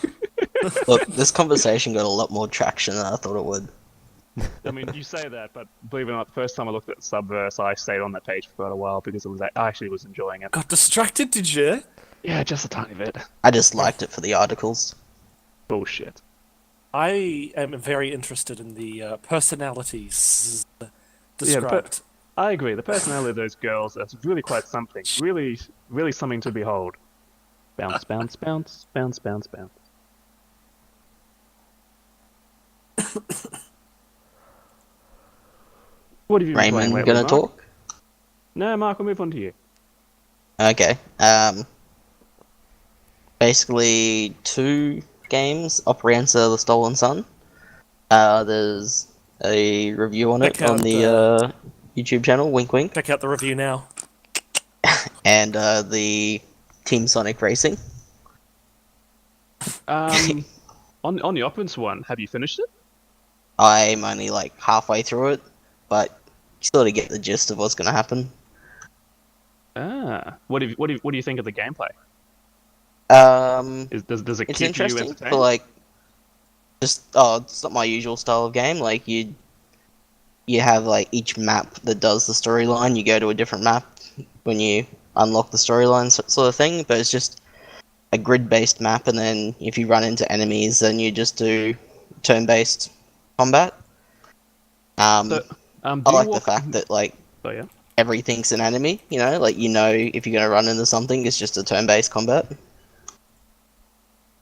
Look, this conversation got a lot more traction than I thought it would. I mean, you say that, but believe it or not, the first time I looked at Subverse, I stayed on that page for quite a while because I actually was enjoying it. Got distracted, did you? Yeah, just a tiny bit. I just liked it for the articles. Bullshit. I am very interested in the personalities described. Yeah, I agree. The personality of those girls, that's really quite something. Really, really something to behold. Bounce, bounce, bounce, bounce, bounce, bounce. What have you been playing Raymond, lately, gonna Mark? talk? No, Mark, we'll move on to you. Okay. Basically 2 games. Operator The Stolen Sun. There's a review on it on the YouTube channel, wink wink. Check out the review now. And the Team Sonic Racing. On the Operator one, have you finished it? I'm only like halfway through it, but you sort of get the gist of what's going to happen. What do you think of the gameplay? Does it It's keep you interesting, entertained? but like, it's not my usual style of game. Like you have like each map that does the storyline. You go to a different map when you unlock the storyline sort of thing, but it's just a grid-based map, and then if you run into enemies, then you just do turn-based combat. I like the fact that like everything's an enemy. You know, like if you're gonna run into something, it's just a turn-based combat.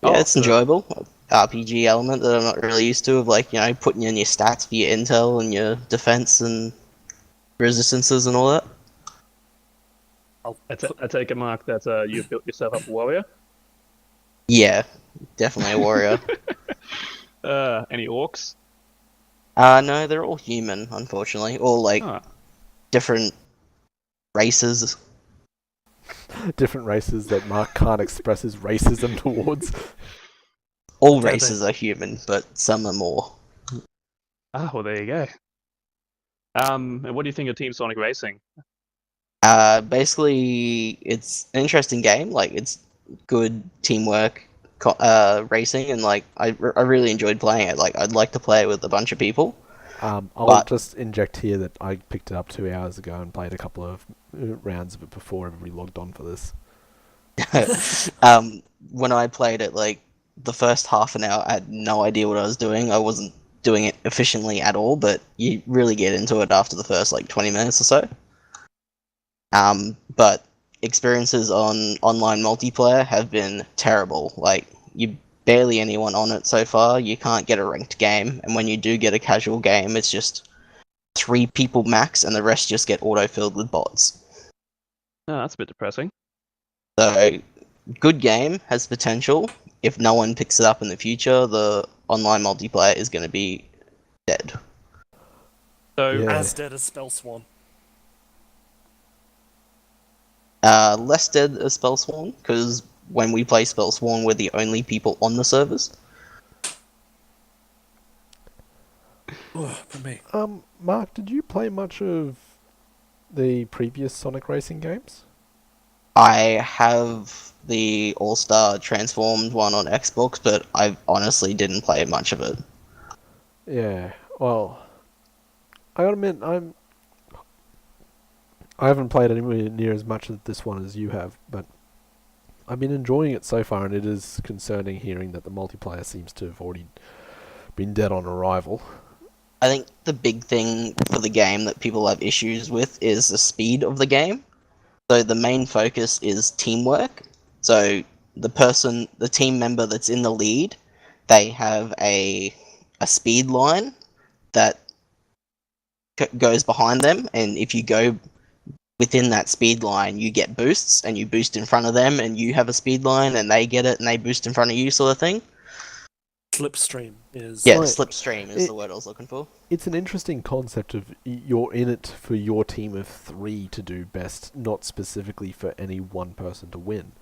Yeah, it's enjoyable. RPG element that I'm not really used to, of like putting in your stats for your intel and your defense and resistances and all that. I take it, Mark, that you've built yourself up a warrior? Yeah, definitely a warrior. Any orcs? No, they're all human, unfortunately. All like different races. different races that Mark can't express his racism towards. All races are human, but some are more. Ah, well, there you go. And what do you think of Team Sonic Racing? Basically, it's an interesting game. Like, it's good teamwork racing, and like I really enjoyed playing it. Like, I'd like to play it with a bunch of people. I'll just inject here that I picked it up 2 hours ago and played a couple of rounds of it before everybody logged on for this. When I played it, like, the first half an hour, I had no idea what I was doing. I wasn't doing it efficiently at all, but you really get into it after the first, like, 20 minutes or so. But experiences on online multiplayer have been terrible. Like, you barely anyone on it so far. You can't get a ranked game, and when you do get a casual game, it's just 3 people max, and the rest just get auto-filled with bots. Oh, that's a bit depressing. So, good game, has potential. If no one picks it up in the future, the online multiplayer is going to be dead. So, Yeah. As dead as Spellsworn. Less dead as Spellsworn, because when we play Spellsworn, we're the only people on the servers. For me. Mark, did you play much of the previous Sonic Racing games? I have the All-Star Transformed one on Xbox, but I honestly didn't play much of it. Yeah, well, I gotta admit, I haven't played anywhere near as much of this one as you have, but I've been enjoying it so far, and it is concerning hearing that the multiplayer seems to have already been dead on arrival. I think the big thing for the game that people have issues with is the speed of the game. So the main focus is teamwork. So the team member that's in the lead, they have a speed line that goes behind them, and if you go within that speed line, you get boosts, and you boost in front of them, and you have a speed line, and they get it, and they boost in front of you, sort of thing. Slipstream is... Yeah, Right. slipstream is the word I was looking for. It's an interesting concept of you're in it for your team of 3 to do best, not specifically for any one person to win.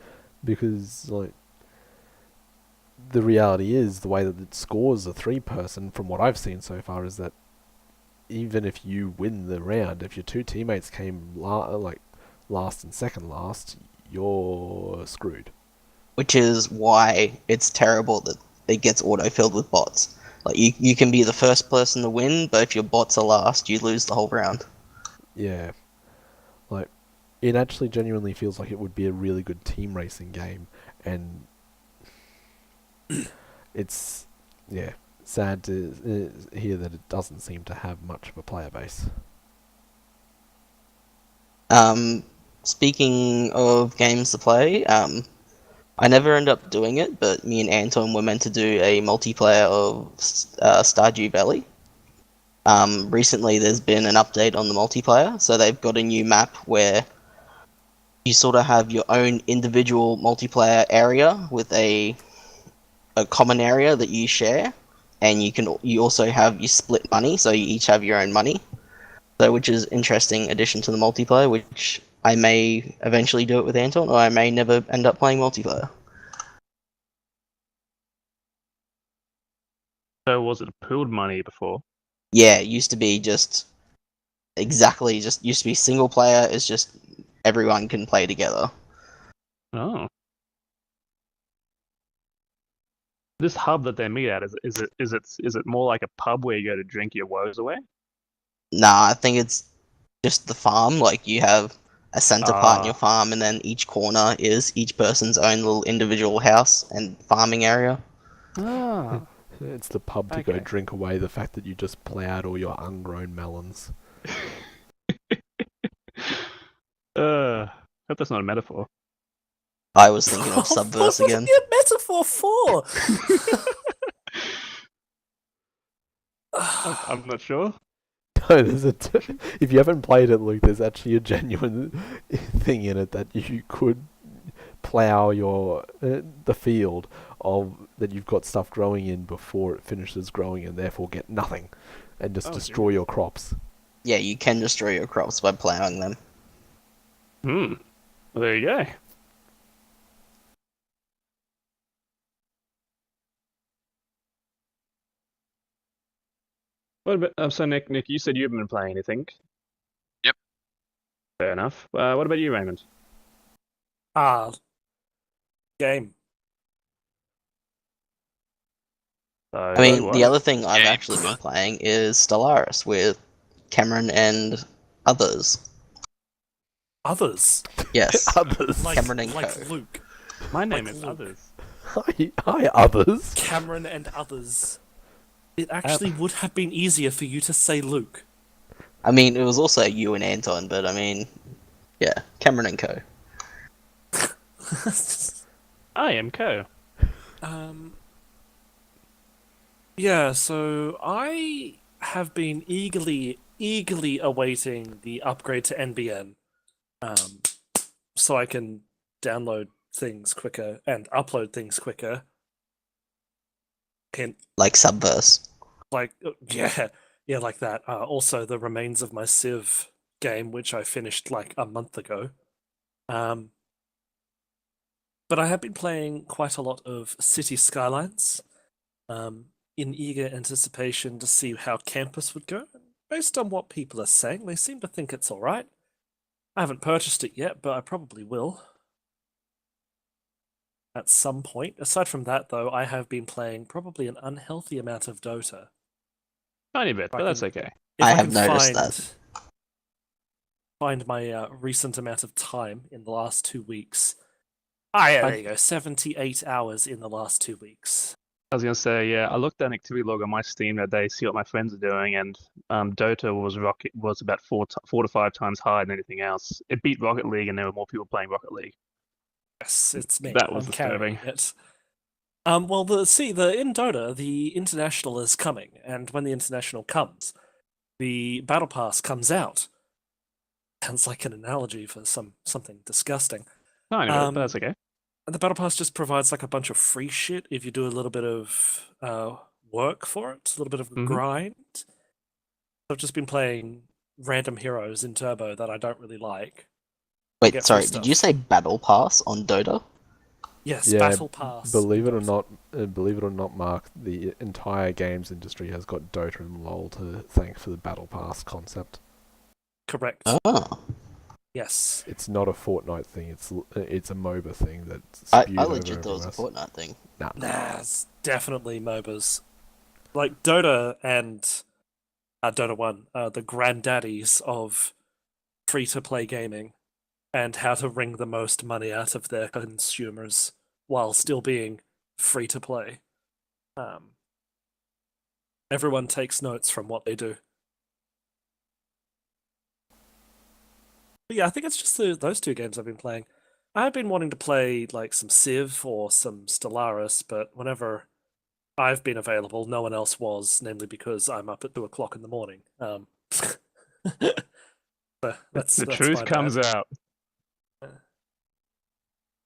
Because, like, the reality is, the way that it scores a 3-person, from what I've seen so far, is that even if you win the round, if your 2 teammates came last and second last, you're screwed. Which is why it's terrible that it gets auto-filled with bots. Like, you can be the first person to win, but if your bots are last, you lose the whole round. Yeah. Like, it actually genuinely feels like it would be a really good team racing game, and it's, yeah, sad to hear that it doesn't seem to have much of a player base. Speaking of games to play, I never end up doing it, but me and Anton were meant to do a multiplayer of Stardew Valley. Recently there's been an update on the multiplayer, so they've got a new map where you sort of have your own individual multiplayer area with a common area that you share, and you also have you split money, so you each have your own money. So, which is interesting addition to the multiplayer, which I may eventually do it with Anton, or I may never end up playing multiplayer. So was it pooled money before? Yeah, it used to be just used to be single player. It's just everyone can play together. Oh. This hub that they meet at, is it more like a pub where you go to drink your woes away? Nah, I think it's just the farm. Like, you have a center part in your farm, and then each corner is each person's own little individual house and farming area. Ah. It's the pub to go drink away the fact that you just plowed all your ungrown melons. Hope that's not a metaphor. I was thinking of Subverse again. What would it be a metaphor for? I'm not sure. No, if you haven't played it, Luke, there's actually a genuine thing in it that you could plow your the field that you've got stuff growing in before it finishes growing, and therefore get nothing, and just destroy your crops. Yeah, you can destroy your crops by plowing them. Well, there you go. What about, so Nick, you said you haven't been playing anything. Yep. Fair enough. What about you, Raymond? Game. So, I mean, what? the other thing I've Game, actually been what? playing is Stellaris with Cameron and others. Others. Yes. Others. Like, Cameron and like Co. Luke. My name like is Luke. Others. Hi, others. Cameron and others. It actually would have been easier for you to say Luke. I mean, it was also you and Anton, but I mean, yeah, Cameron and Co. I am Co. Yeah, so I have been eagerly awaiting the upgrade to NBN, so I can download things quicker and upload things quicker. Hint, Like Subverse. like yeah, like that. Also, the remains of my Civ game, which I finished like a month ago. But I have been playing quite a lot of City Skylines, in eager anticipation to see how Campus would go. Based on what people are saying, they seem to think it's alright. I haven't purchased it yet, but I probably will. At some point. Aside from that, though, I have been playing probably an unhealthy amount of Dota. Tiny bit, but that's okay. If I I have can noticed that. find my recent amount of time in the last 2 weeks. Yeah, there you go. 78 hours in the last 2 weeks. I was gonna say, yeah, I looked at an activity log on my Steam that day, see what my friends are doing, and Dota was about 4 to 5 times higher than anything else. It beat Rocket League, and there were more people playing Rocket League. Yes, it's me. That was I'm carrying disturbing. it. Well, in Dota, the international is coming, and when the international comes, the battle pass comes out. Sounds like an analogy for something disgusting. Tiny bit, but that's okay. The battle pass just provides like a bunch of free shit if you do a little bit of work for it, a little bit of Mhm. grind. I've just been playing random heroes in Turbo that I don't really like. Wait, get sorry, free did you say Battle Pass on Dota? Yes, Yeah, battle pass. Believe it or not, Mark, the entire games industry has got Dota and LoL to thank for the Battle Pass concept. Correct. Oh. Yes. It's not a Fortnite thing. It's a MOBA thing that's I spewed over legit thought it was a everywhere. Fortnite thing. Nah, it's definitely MOBAs. Like Dota and Dota 1 are the granddaddies of free-to-play gaming and how to wring the most money out of their consumers while still being free-to-play. Everyone takes notes from what they do. But yeah, I think it's just those 2 games I've been playing. I've been wanting to play like some Civ or some Stellaris, but whenever I've been available, no one else was, namely because I'm up at 2 o'clock in the morning. The truth comes out.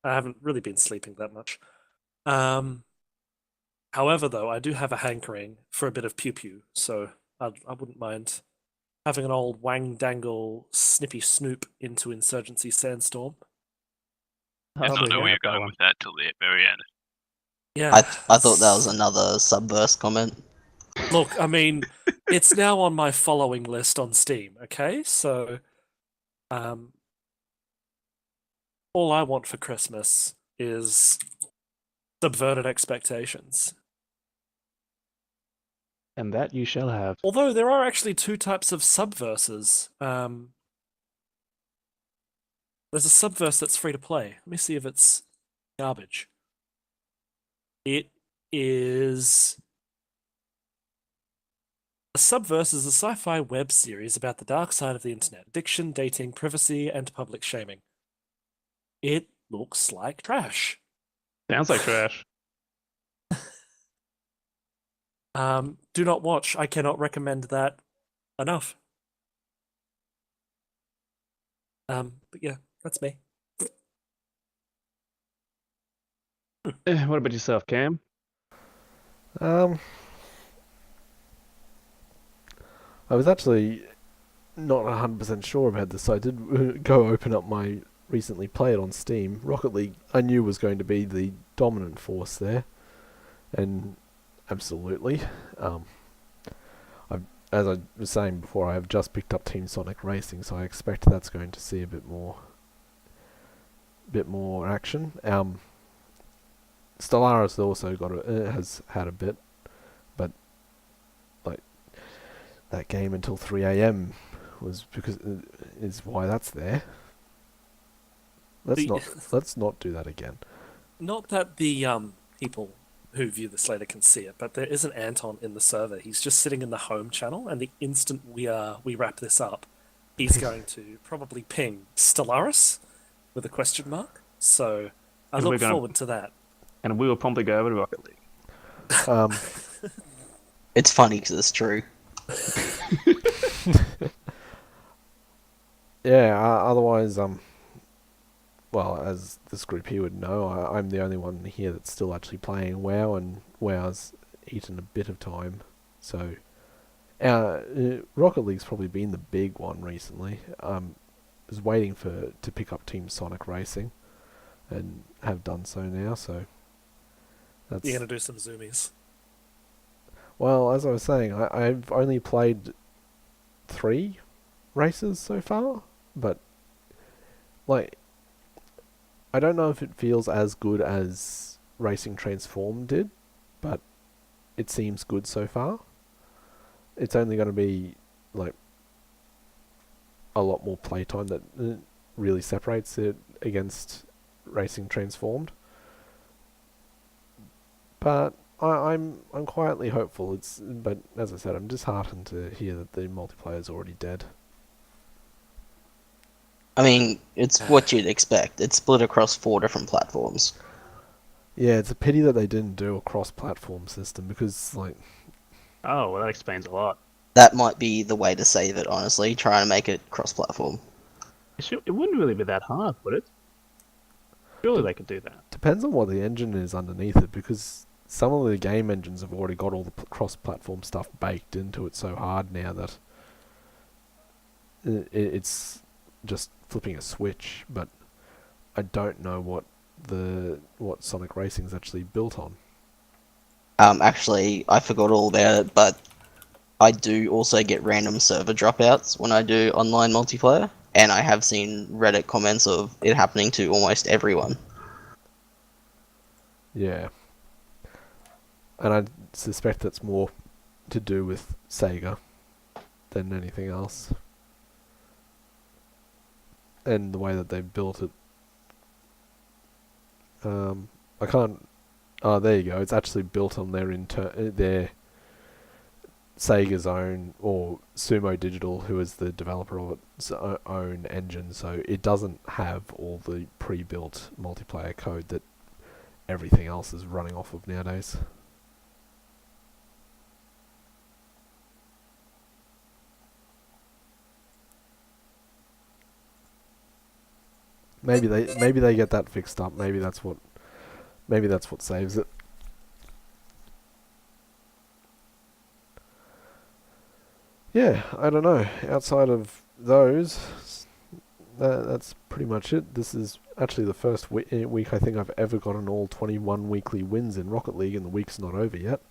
I haven't really been sleeping that much. However, though, I do have a hankering for a bit of pew pew, so I wouldn't mind having an old wang dangle snippy snoop into Insurgency Sandstorm. I did not know where you're going with that till the very end. Yeah, I thought that was another Subverse comment. Look, I mean, it's now on my following list on Steam, okay? So, all I want for Christmas is subverted expectations. And that you shall have. Although there are actually 2 types of subverses. There's a subverse that's free to play. Let me see if it's garbage. It is... A Subverse is a sci-fi web series about the dark side of the internet, addiction, dating, privacy, and public shaming. It looks like trash. Sounds like trash. Do not watch. I cannot recommend that enough. But yeah, that's me. What about yourself, Cam? I was actually not 100% sure about this, so I did go open up my recently played on Steam, Rocket League I knew was going to be the dominant force there, and absolutely. As I was saying before, I have just picked up Team Sonic Racing, so I expect that's going to see a bit more action. Stellaris also has had a bit, but like that game until 3 a.m. was because is why that's there. Let's not do that again. Not that the people who view this later can see it, but there is an Anton in the server. He's just sitting in the home channel, and the instant we wrap this up, he's going to probably ping Stellaris with a question mark. So I look forward to that. And we will promptly go over to Rocket League. It's funny because it's true. Yeah. Otherwise, well, as this group here would know, I'm the only one here that's still actually playing WoW, and WoW's eaten a bit of time. So, Rocket League's probably been the big one recently. Was waiting to pick up Team Sonic Racing, and have done so now. So, that's... You're gonna do some zoomies. Well, as I was saying, I've only played 3 races so far, but like, I don't know if it feels as good as Racing Transformed did, but it seems good so far. It's only going to be like a lot more playtime that really separates it against Racing Transformed. But I'm quietly hopeful. But as I said, I'm disheartened to hear that the multiplayer is already dead. I mean, it's what you'd expect. It's split across 4 different platforms. Yeah, it's a pity that they didn't do a cross-platform system, because like... Oh, well, that explains a lot. That might be the way to save it, honestly, trying to make it cross-platform. It wouldn't really be that hard, would it? Surely they could do that. Depends on what the engine is underneath it, because some of the game engines have already got all the cross-platform stuff baked into it so hard now that it's just flipping a switch. But I don't know what Sonic Racing's actually built on. Actually, I forgot all about it, but I do also get random server dropouts when I do online multiplayer, and I have seen Reddit comments of it happening to almost everyone. Yeah. And I suspect that's more to do with Sega than anything else. And the way that they've built it. I can't... Oh, there you go. It's actually built on their Sega's own, or Sumo Digital, who is the developer of its own engine, so it doesn't have all the pre-built multiplayer code that everything else is running off of nowadays. Maybe they get that fixed up. Maybe that's what saves it. Yeah, I don't know. Outside of those, that's pretty much it. This is actually the first week I think I've ever gotten all 21 weekly wins in Rocket League, and the week's not over yet.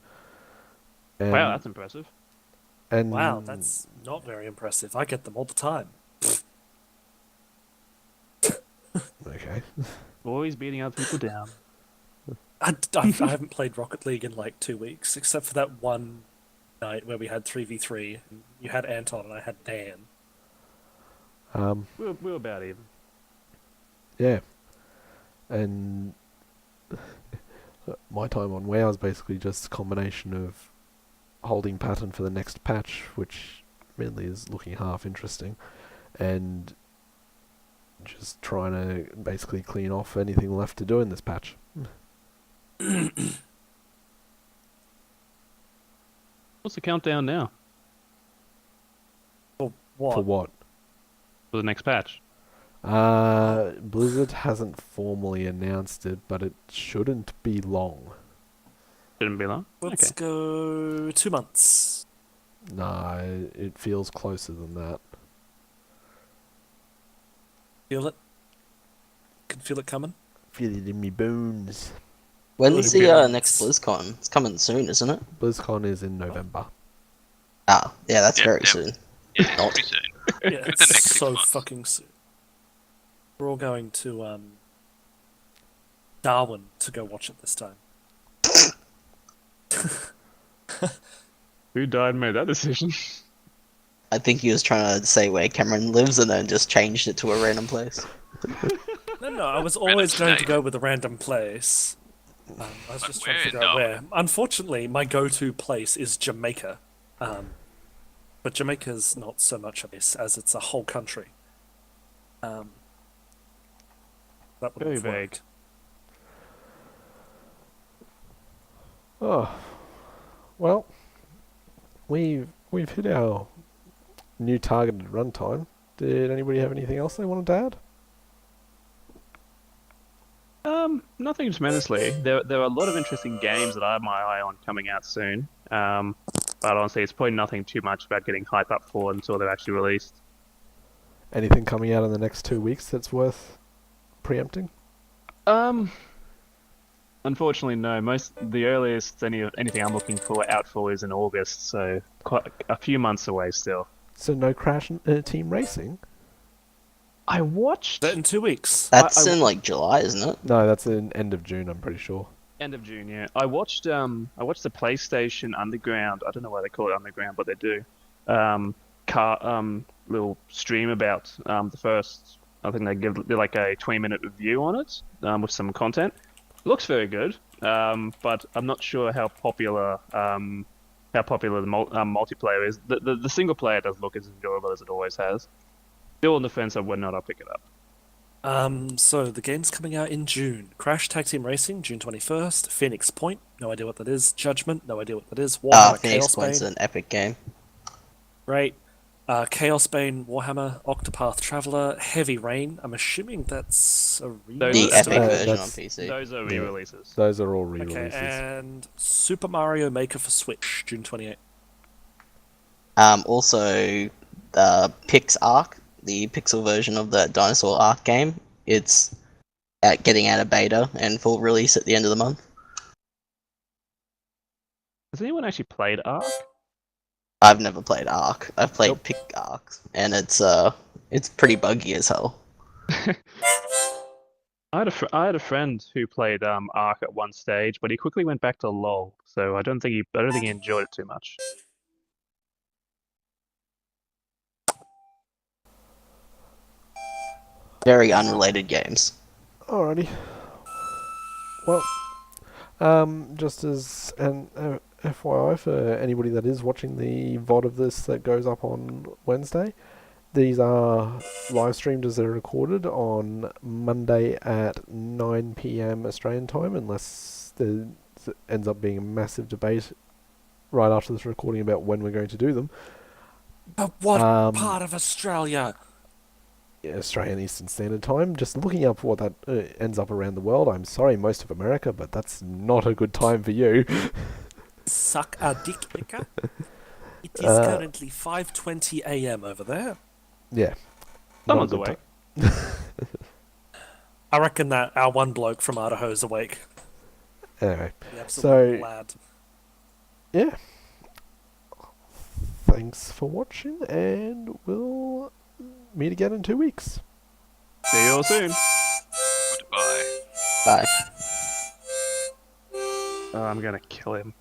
And Wow, that's impressive. And Wow, that's not very impressive. I get them all the time. okay. Always beating other people down. I haven't played Rocket League in like 2 weeks, except for that one night where we had 3v3. You had Anton and I had Dan. We were about even. Yeah. And my time on WoW is basically just a combination of holding pattern for the next patch, which really is looking half interesting, and just trying to basically clean off anything left to do in this patch. What's the countdown now For what? For what? for the next patch? Blizzard hasn't formally announced it, but it shouldn't be long. Shouldn't be long. Let's Okay. go 2 months. Nah, it feels closer than that. Feel it? Can feel it coming. Feel it in me bones. When's Good the goodness. next BlizzCon? It's coming soon, isn't it? BlizzCon is in November. Ah, yeah, that's Yep, very yep. soon. Yeah, Not. pretty soon. Yeah, Within the it's next 6 so months. fucking soon. We're all going to Darwin to go watch it this time. Who died and made that decision? I think he was trying to say where Cameron lives and then just changed it to a random place. No, I was always going to state. go with a random place. I was But just trying to where figure in out where. Darwin? Unfortunately, my go-to place is Jamaica. But Jamaica's not so much a place as it's a whole country. That would Very have vague. worked. Oh, well, we've hit our new targeted runtime. Did anybody have anything else they wanted to add? Nothing tremendously. There are a lot of interesting games that I have my eye on coming out soon. But honestly, it's probably nothing too much about getting hype up for until they're actually released. Anything coming out in the next 2 weeks that's worth preempting? Unfortunately, no. The earliest anything I'm looking for out for is in August, so quite a few months away still. So no Crash Team Racing? I watched That in 2 weeks. That's in like July, isn't it? No, that's in end of June, I'm pretty sure. end of June. Yeah, I watched the PlayStation Underground. I don't know why they call it Underground, but they do. Little stream about the first. I think they did like a 20-minute review on it with some content. Looks very good, but I'm not sure how popular the multiplayer is. The single player does look as enjoyable as it always has. Still on the fence of whether or not I'll pick it up. So the game's coming out in June. Crash Tag Team Racing, June 21st. Phoenix Point, no idea what that is. Judgment, no idea what that is. Warhammer Phoenix Chaos Point's Bane, an epic game. great. Chaos Bane, Warhammer, Octopath Traveler, Heavy Rain. I'm assuming that's a The release. epic Uh, version on that's- PC. Those are re-releases. Those are all Okay, re-releases. and Super Mario Maker for Switch, June 28th. Also, Pix Arc, the pixel version of the Dinosaur Arc game, it's getting out of beta and full release at the end of the month. Has anyone actually played Ark? I've never played Arc. I've played Nope. Pick Arc, and it's pretty buggy as hell. I had a friend who played Ark at one stage, but he quickly went back to LoL. So I don't think he enjoyed it too much. Very unrelated games. Alrighty. Well, just as an FYI for anybody that is watching the VOD of this that goes up on Wednesday, these are live streamed as they're recorded on Monday at 9 PM Australian time, unless there ends up being a massive debate right after this recording about when we're going to do them. But what Um, part of Australia? Australian Eastern Standard Time. Just looking up what that ends up around the world. I'm sorry, most of America, but that's not a good time for you. Suck a dick, Mika. It is Uh, currently 5:20 AM over there. Yeah. Someone's Not a awake. good I reckon that our one bloke from Idaho's awake. Anyway, The absolute So- lad. yeah. Thanks for watching, and we'll meet again in 2 weeks. See you all soon. Goodbye. Bye. Oh, I'm gonna kill him.